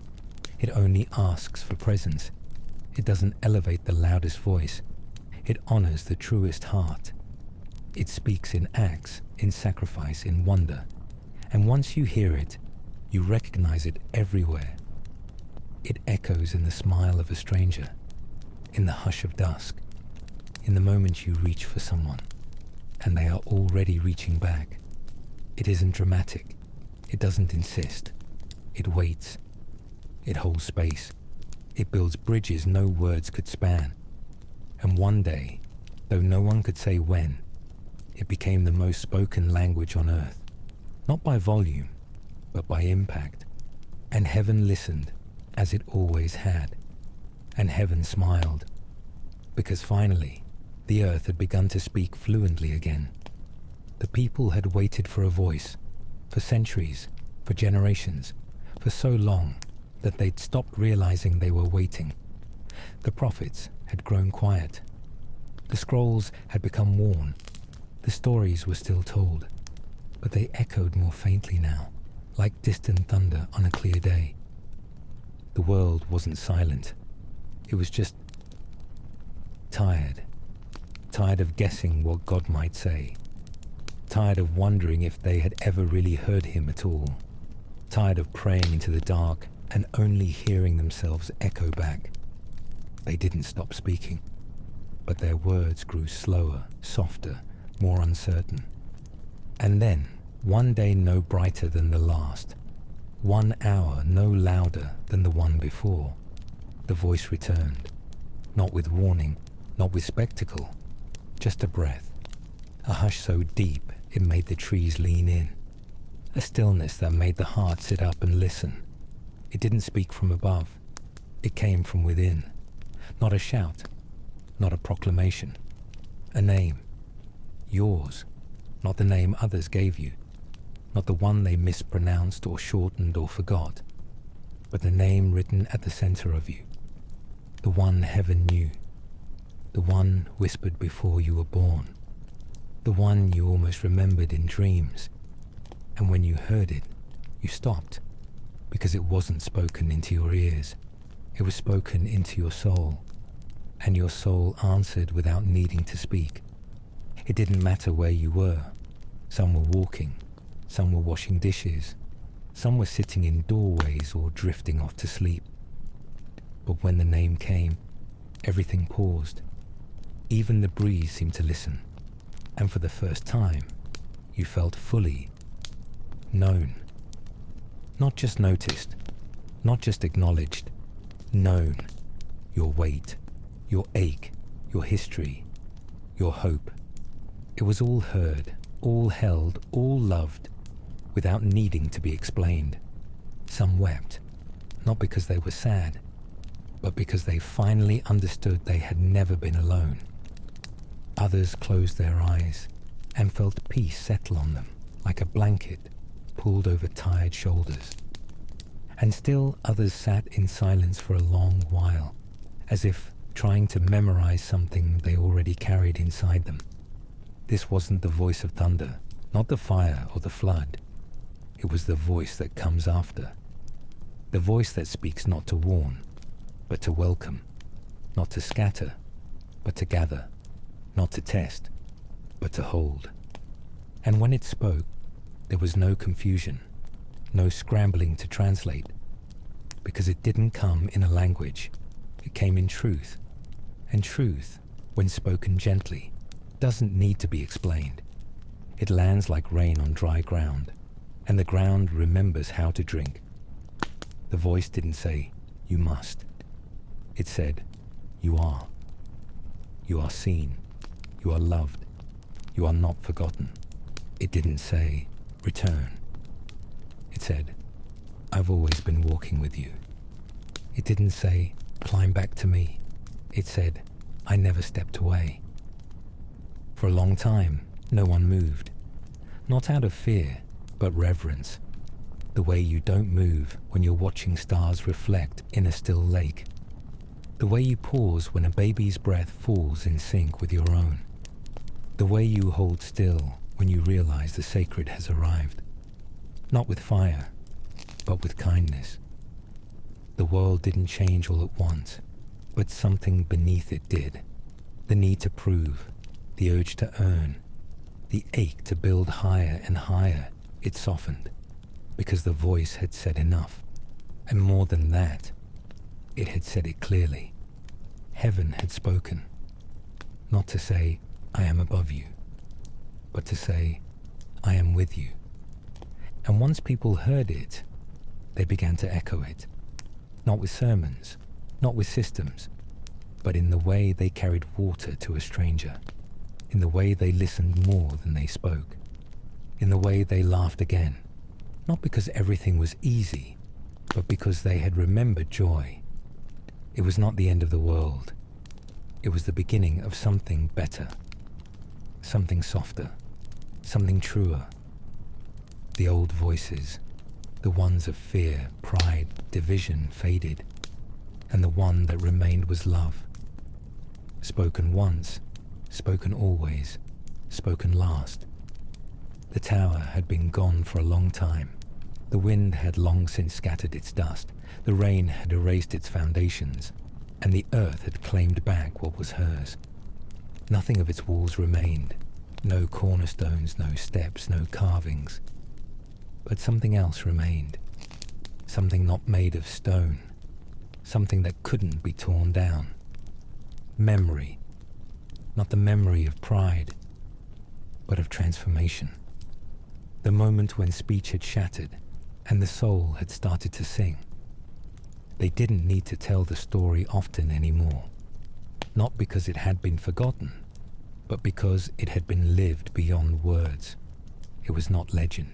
It only asks for presence. It doesn't elevate the loudest voice. It honors the truest heart. It speaks in acts, in sacrifice, in wonder. And once you hear it, you recognize it everywhere. It echoes in the smile of a stranger, in the hush of dusk, in the moment you reach for someone, and they are already reaching back. It isn't dramatic. It doesn't insist. It waits. It holds space. It builds bridges no words could span. And one day, though no one could say when, it became the most spoken language on earth, not by volume, but by impact. And heaven listened, as it always had. And heaven smiled, because finally, the earth had begun to speak fluently again. The people had waited for a voice, for centuries, for generations, for so long that they'd stopped realizing they were waiting. The prophets had grown quiet. The scrolls had become worn. The stories were still told, but they echoed more faintly now, like distant thunder on a clear day. The world wasn't silent. It was just tired. Tired of guessing what God might say. Tired of wondering if they had ever really heard him at all. Tired of praying into the dark and only hearing themselves echo back. They didn't stop speaking, but their words grew slower, softer, more uncertain. And then, one day no brighter than the last, 1 hour no louder than the one before, the voice returned, not with warning, not with spectacle, just a breath, a hush so deep it made the trees lean in, a stillness that made the heart sit up and listen. It didn't speak from above, it came from within, not a shout, not a proclamation, a name, yours, not the name others gave you, not the one they mispronounced or shortened or forgot, but the name written at the center of you, the one heaven knew, the one whispered before you were born, the one you almost remembered in dreams, and when you heard it, you stopped, because it wasn't spoken into your ears, it was spoken into your soul, and your soul answered without needing to speak. It didn't matter where you were. Some were walking, some were washing dishes, some were sitting in doorways or drifting off to sleep. But when the name came, everything paused. Even the breeze seemed to listen, and for the first time, you felt fully known. Not just noticed, not just acknowledged, known. Your weight, your ache, your history, your hope. It was all heard, all held, all loved, without needing to be explained. Some wept, not because they were sad, but because they finally understood they had never been alone. Others closed their eyes and felt peace settle on them like a blanket pulled over tired shoulders. And still others sat in silence for a long while, as if trying to memorize something they already carried inside them. This wasn't the voice of thunder, not the fire or the flood. It was the voice that comes after. The voice that speaks not to warn, but to welcome. Not to scatter, but to gather. Not to test, but to hold. And when it spoke, there was no confusion, no scrambling to translate, because it didn't come in a language. It came in truth. And truth, when spoken gently, doesn't need to be explained. It lands like rain on dry ground, and the ground remembers how to drink. The voice didn't say, "You must." It said, "You are. You are seen. You are loved. You are not forgotten." It didn't say, "Return." It said, "I've always been walking with you." It didn't say, Climb back to me. It said, I never stepped away. For a long time, no one moved. Not out of fear, but reverence. The way you don't move when you're watching stars reflect in a still lake. The way you pause when a baby's breath falls in sync with your own. The way you hold still when you realize the sacred has arrived. Not with fire, but with kindness. The world didn't change all at once, but something beneath it did. The need to prove, the urge to earn, the ache to build higher and higher, it softened, because the voice had said enough. And more than that, it had said it clearly. Heaven had spoken. Not to say, I am above you, but to say, I am with you. And once people heard it, they began to echo it. Not with sermons, not with systems, but in the way they carried water to a stranger, in the way they listened more than they spoke, in the way they laughed again, not because everything was easy, but because they had remembered joy. It was not the end of the world. It was the beginning of something better, something softer, something truer. The old voices, the ones of fear, pride, division faded, and the one that remained was love. Spoken once, spoken always, spoken last. The tower had been gone for a long time. The wind had long since scattered its dust. The rain had erased its foundations, and the earth had claimed back what was hers. Nothing of its walls remained. No cornerstones, no steps, no carvings. But something else remained. Something not made of stone. Something that couldn't be torn down. Memory. Not the memory of pride, but of transformation. The moment when speech had shattered and the soul had started to sing. They didn't need to tell the story often anymore. Not because it had been forgotten, but because it had been lived beyond words. It was not legend.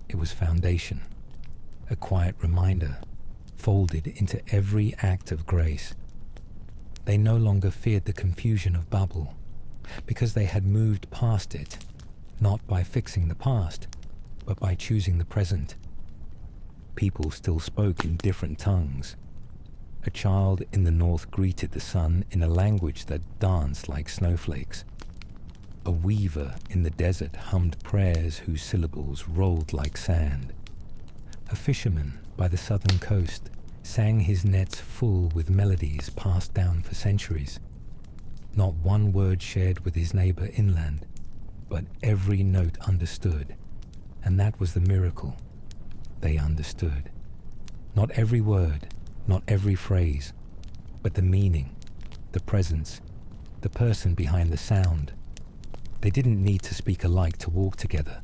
It was foundation. A quiet reminder, folded into every act of grace. They no longer feared the confusion of Babel, because they had moved past it, not by fixing the past, but by choosing the present. People still spoke in different tongues. A child in the north greeted the sun in a language that danced like snowflakes. A weaver in the desert hummed prayers whose syllables rolled like sand. A fisherman by the southern coast sang his nets full with melodies passed down for centuries. Not one word shared with his neighbor inland, but every note understood. And that was the miracle. They understood. Not every word, not every phrase, but the meaning, the presence, the person behind the sound. They didn't need to speak alike to walk together.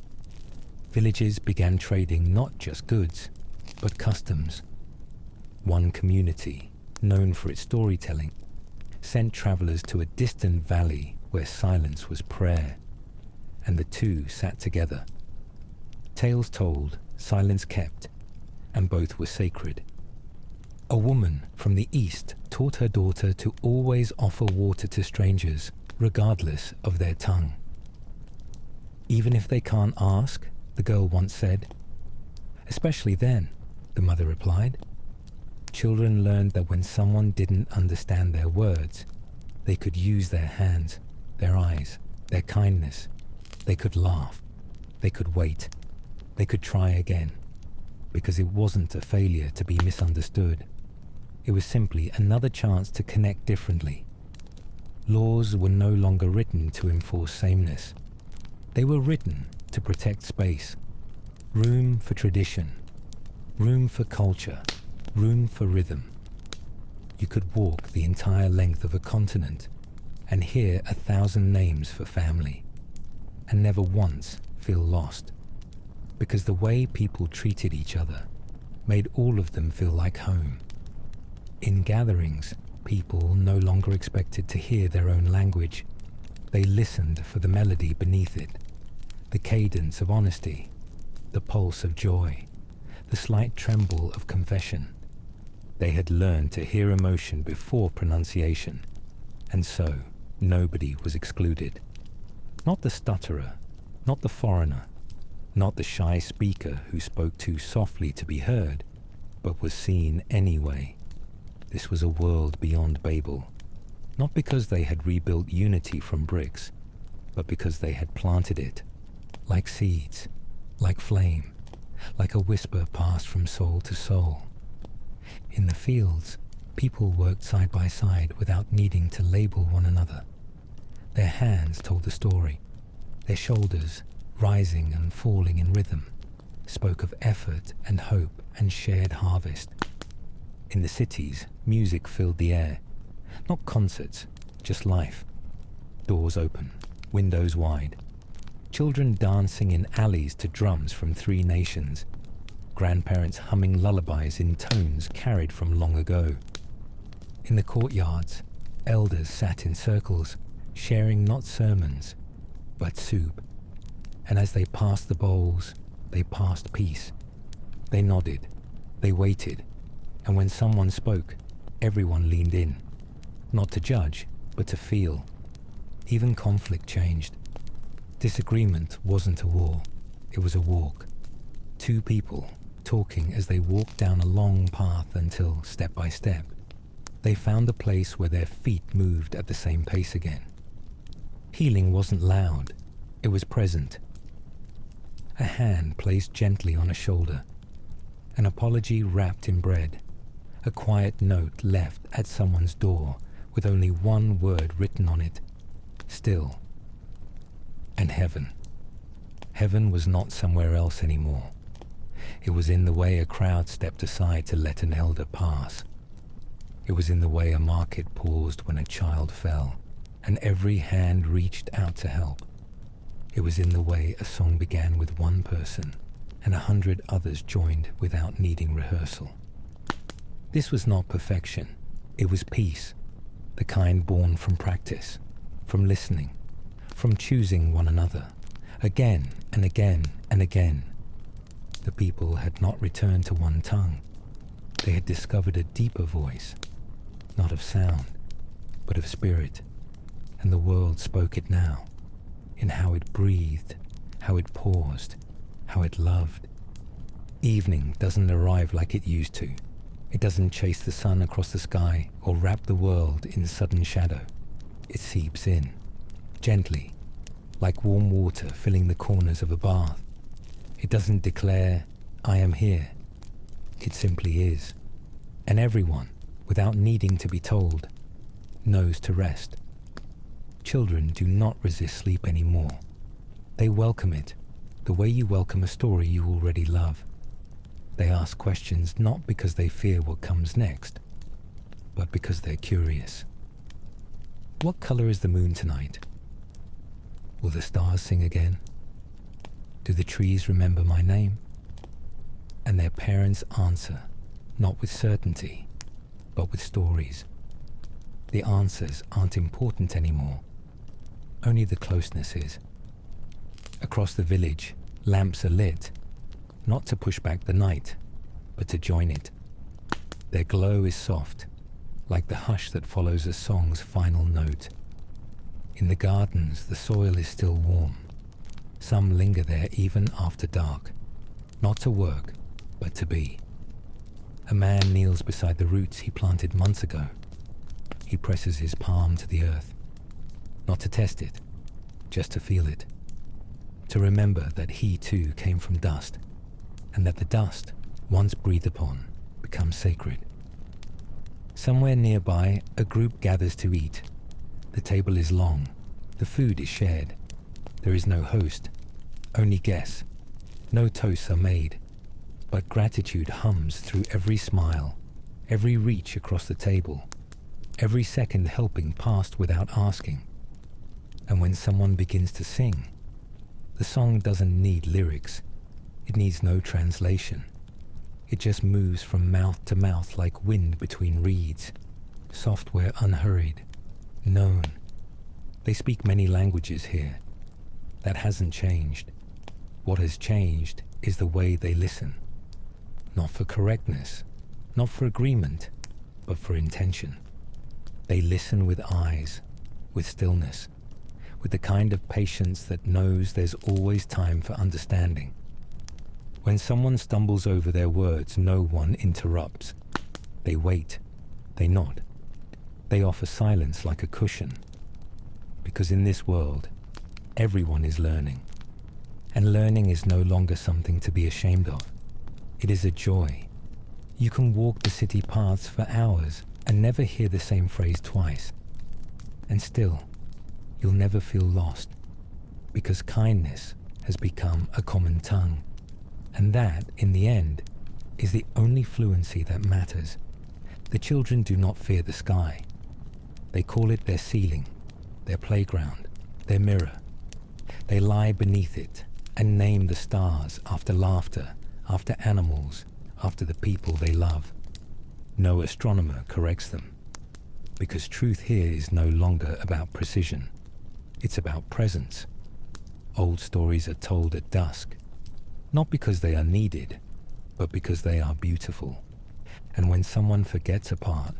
Villages began trading not just goods, but customs. One community, known for its storytelling, sent travelers to a distant valley where silence was prayer, and the two sat together. Tales told, silence kept, and both were sacred. A woman from the east taught her daughter to always offer water to strangers, regardless of their tongue. Even if they can't ask, the girl once said. Especially then, the mother replied. Children learned that when someone didn't understand their words, they could use their hands, their eyes, their kindness. They could laugh. They could wait. They could try again. Because it wasn't a failure to be misunderstood. It was simply another chance to connect differently. Laws were no longer written to enforce sameness. They were written to protect space. Room for tradition. Room for culture. Room for rhythm. You could walk the entire length of a continent and hear 1,000 names for family, and never once feel lost, because the way people treated each other made all of them feel like home. In gatherings, people no longer expected to hear their own language. They listened for the melody beneath it, the cadence of honesty, the pulse of joy, the slight tremble of confession. They had learned to hear emotion before pronunciation, and so nobody was excluded. Not the stutterer, not the foreigner, not the shy speaker who spoke too softly to be heard, but was seen anyway. This was a world beyond Babel, not because they had rebuilt unity from bricks, but because they had planted it, like seeds, like flame, like a whisper passed from soul to soul. In the fields, people worked side by side without needing to label one another. Their hands told the story. Their shoulders, rising and falling in rhythm, spoke of effort and hope and shared harvest. In the cities, music filled the air. Not concerts, just life. Doors open, windows wide. Children dancing in alleys to drums from 3 nations. Grandparents humming lullabies in tones carried from long ago. In the courtyards, elders sat in circles, sharing not sermons, but soup. And as they passed the bowls, they passed peace. They nodded, they waited, and when someone spoke, everyone leaned in, not to judge, but to feel. Even conflict changed. Disagreement wasn't a war, it was a walk. 2 people talking as they walked down a long path until, step by step, they found a place where their feet moved at the same pace again. Healing wasn't loud, it was present. A hand placed gently on a shoulder, an apology wrapped in bread, a quiet note left at someone's door with only one word written on it, still. And heaven. Heaven was not somewhere else anymore. It was in the way a crowd stepped aside to let an elder pass. It was in the way a market paused when a child fell, and every hand reached out to help. It was in the way a song began with one person, and 100 others joined without needing rehearsal. This was not perfection. It was peace, the kind born from practice, from listening, from choosing one another, again and again and again. The people had not returned to one tongue. They had discovered a deeper voice, not of sound, but of spirit, and the world spoke it now, in how it breathed, how it paused, how it loved. Evening doesn't arrive like it used to. It doesn't chase the sun across the sky or wrap the world in sudden shadow. It seeps in, gently, like warm water filling the corners of a bath. It doesn't declare, "I am here." It simply is. And everyone, without needing to be told, knows to rest. Children do not resist sleep anymore. They welcome it, the way you welcome a story you already love. They ask questions not because they fear what comes next, but because they're curious. What color is the moon tonight? Will the stars sing again? Do the trees remember my name? And their parents answer, not with certainty, but with stories. The answers aren't important anymore. Only the closeness is. Across the village, lamps are lit, not to push back the night, but to join it. Their glow is soft, like the hush that follows a song's final note. In the gardens, the soil is still warm. Some linger there even after dark, not to work, but to be. A man kneels beside the roots he planted months ago. He presses his palm to the earth, not to test it, just to feel it. To remember that he too came from dust, and that the dust, once breathed upon, becomes sacred. Somewhere nearby, a group gathers to eat. The table is long, the food is shared. There is no host, only guests. No toasts are made, but gratitude hums through every smile, every reach across the table, every second helping passed without asking. And when someone begins to sing, the song doesn't need lyrics. It needs no translation. It just moves from mouth to mouth like wind between reeds, software unhurried, known. They speak many languages here. That hasn't changed. What has changed is the way they listen. Not for correctness, not for agreement, but for intention. They listen with eyes, with stillness, with the kind of patience that knows there's always time for understanding. When someone stumbles over their words, no one interrupts. They wait, they nod, they offer silence like a cushion. Because in this world, everyone is learning. And learning is no longer something to be ashamed of. It is a joy. You can walk the city paths for hours and never hear the same phrase twice. And still, you'll never feel lost, because kindness has become a common tongue. And that, in the end, is the only fluency that matters. The children do not fear the sky. They call it their ceiling, their playground, their mirror. They lie beneath it and name the stars after laughter, after animals, after the people they love. No astronomer corrects them, because truth here is no longer about precision. It's about presence. Old stories are told at dusk, not because they are needed, but because they are beautiful. And when someone forgets a part,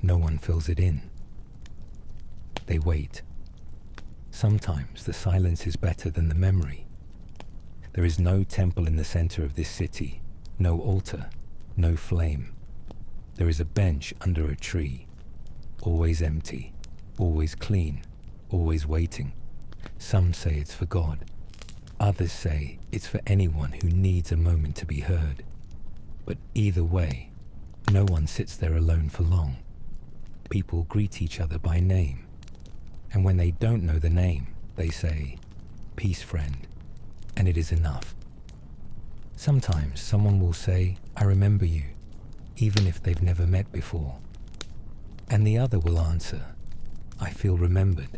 no one fills it in. They wait. Sometimes the silence is better than the memory. There is no temple in the center of this city, no altar, no flame. There is a bench under a tree, always empty, always clean, always waiting. Some say it's for God. Others say it's for anyone who needs a moment to be heard. But either way, no one sits there alone for long. People greet each other by name. And when they don't know the name, they say, "Peace, friend," and it is enough. Sometimes someone will say, "I remember you," even if they've never met before. And the other will answer, "I feel remembered."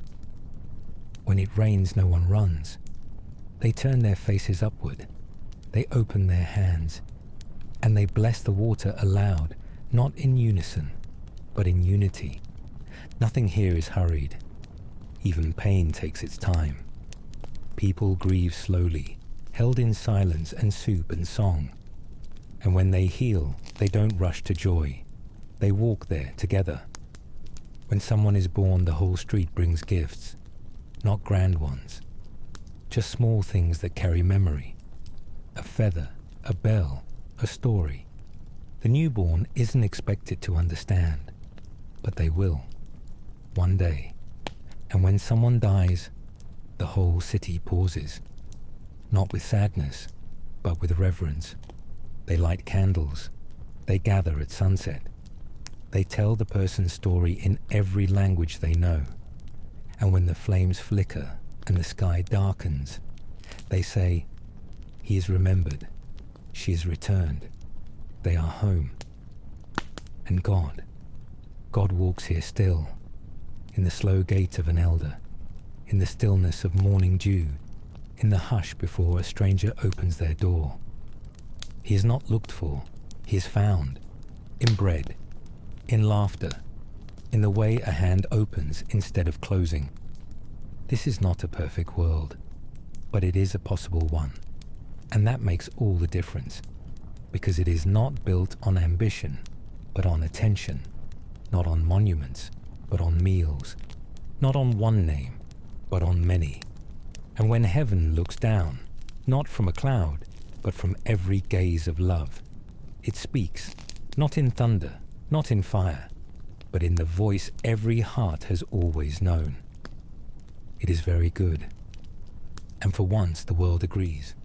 When it rains, no one runs. They turn their faces upward. They open their hands. And they bless the water aloud, not in unison, but in unity. Nothing here is hurried. Even pain takes its time. People grieve slowly, held in silence and soup and song. And when they heal, they don't rush to joy. They walk there together. When someone is born, the whole street brings gifts, not grand ones, just small things that carry memory. A feather, a bell, a story. The newborn isn't expected to understand, but they will, one day. And when someone dies, the whole city pauses, not with sadness, but with reverence. They light candles. They gather at sunset. They tell the person's story in every language they know. And when the flames flicker and the sky darkens, they say, "He is remembered. She is returned. They are home." And God walks here still, in the slow gait of an elder, in the stillness of morning dew, in the hush before a stranger opens their door. He is not looked for, he is found, in bread, in laughter, in the way a hand opens instead of closing. This is not a perfect world, but it is a possible one. And that makes all the difference, because it is not built on ambition, but on attention, not on monuments, but on meals, not on one name, but on many. And when heaven looks down, not from a cloud, but from every gaze of love, it speaks, not in thunder, not in fire, but in the voice every heart has always known. It is very good. And for once the world agrees.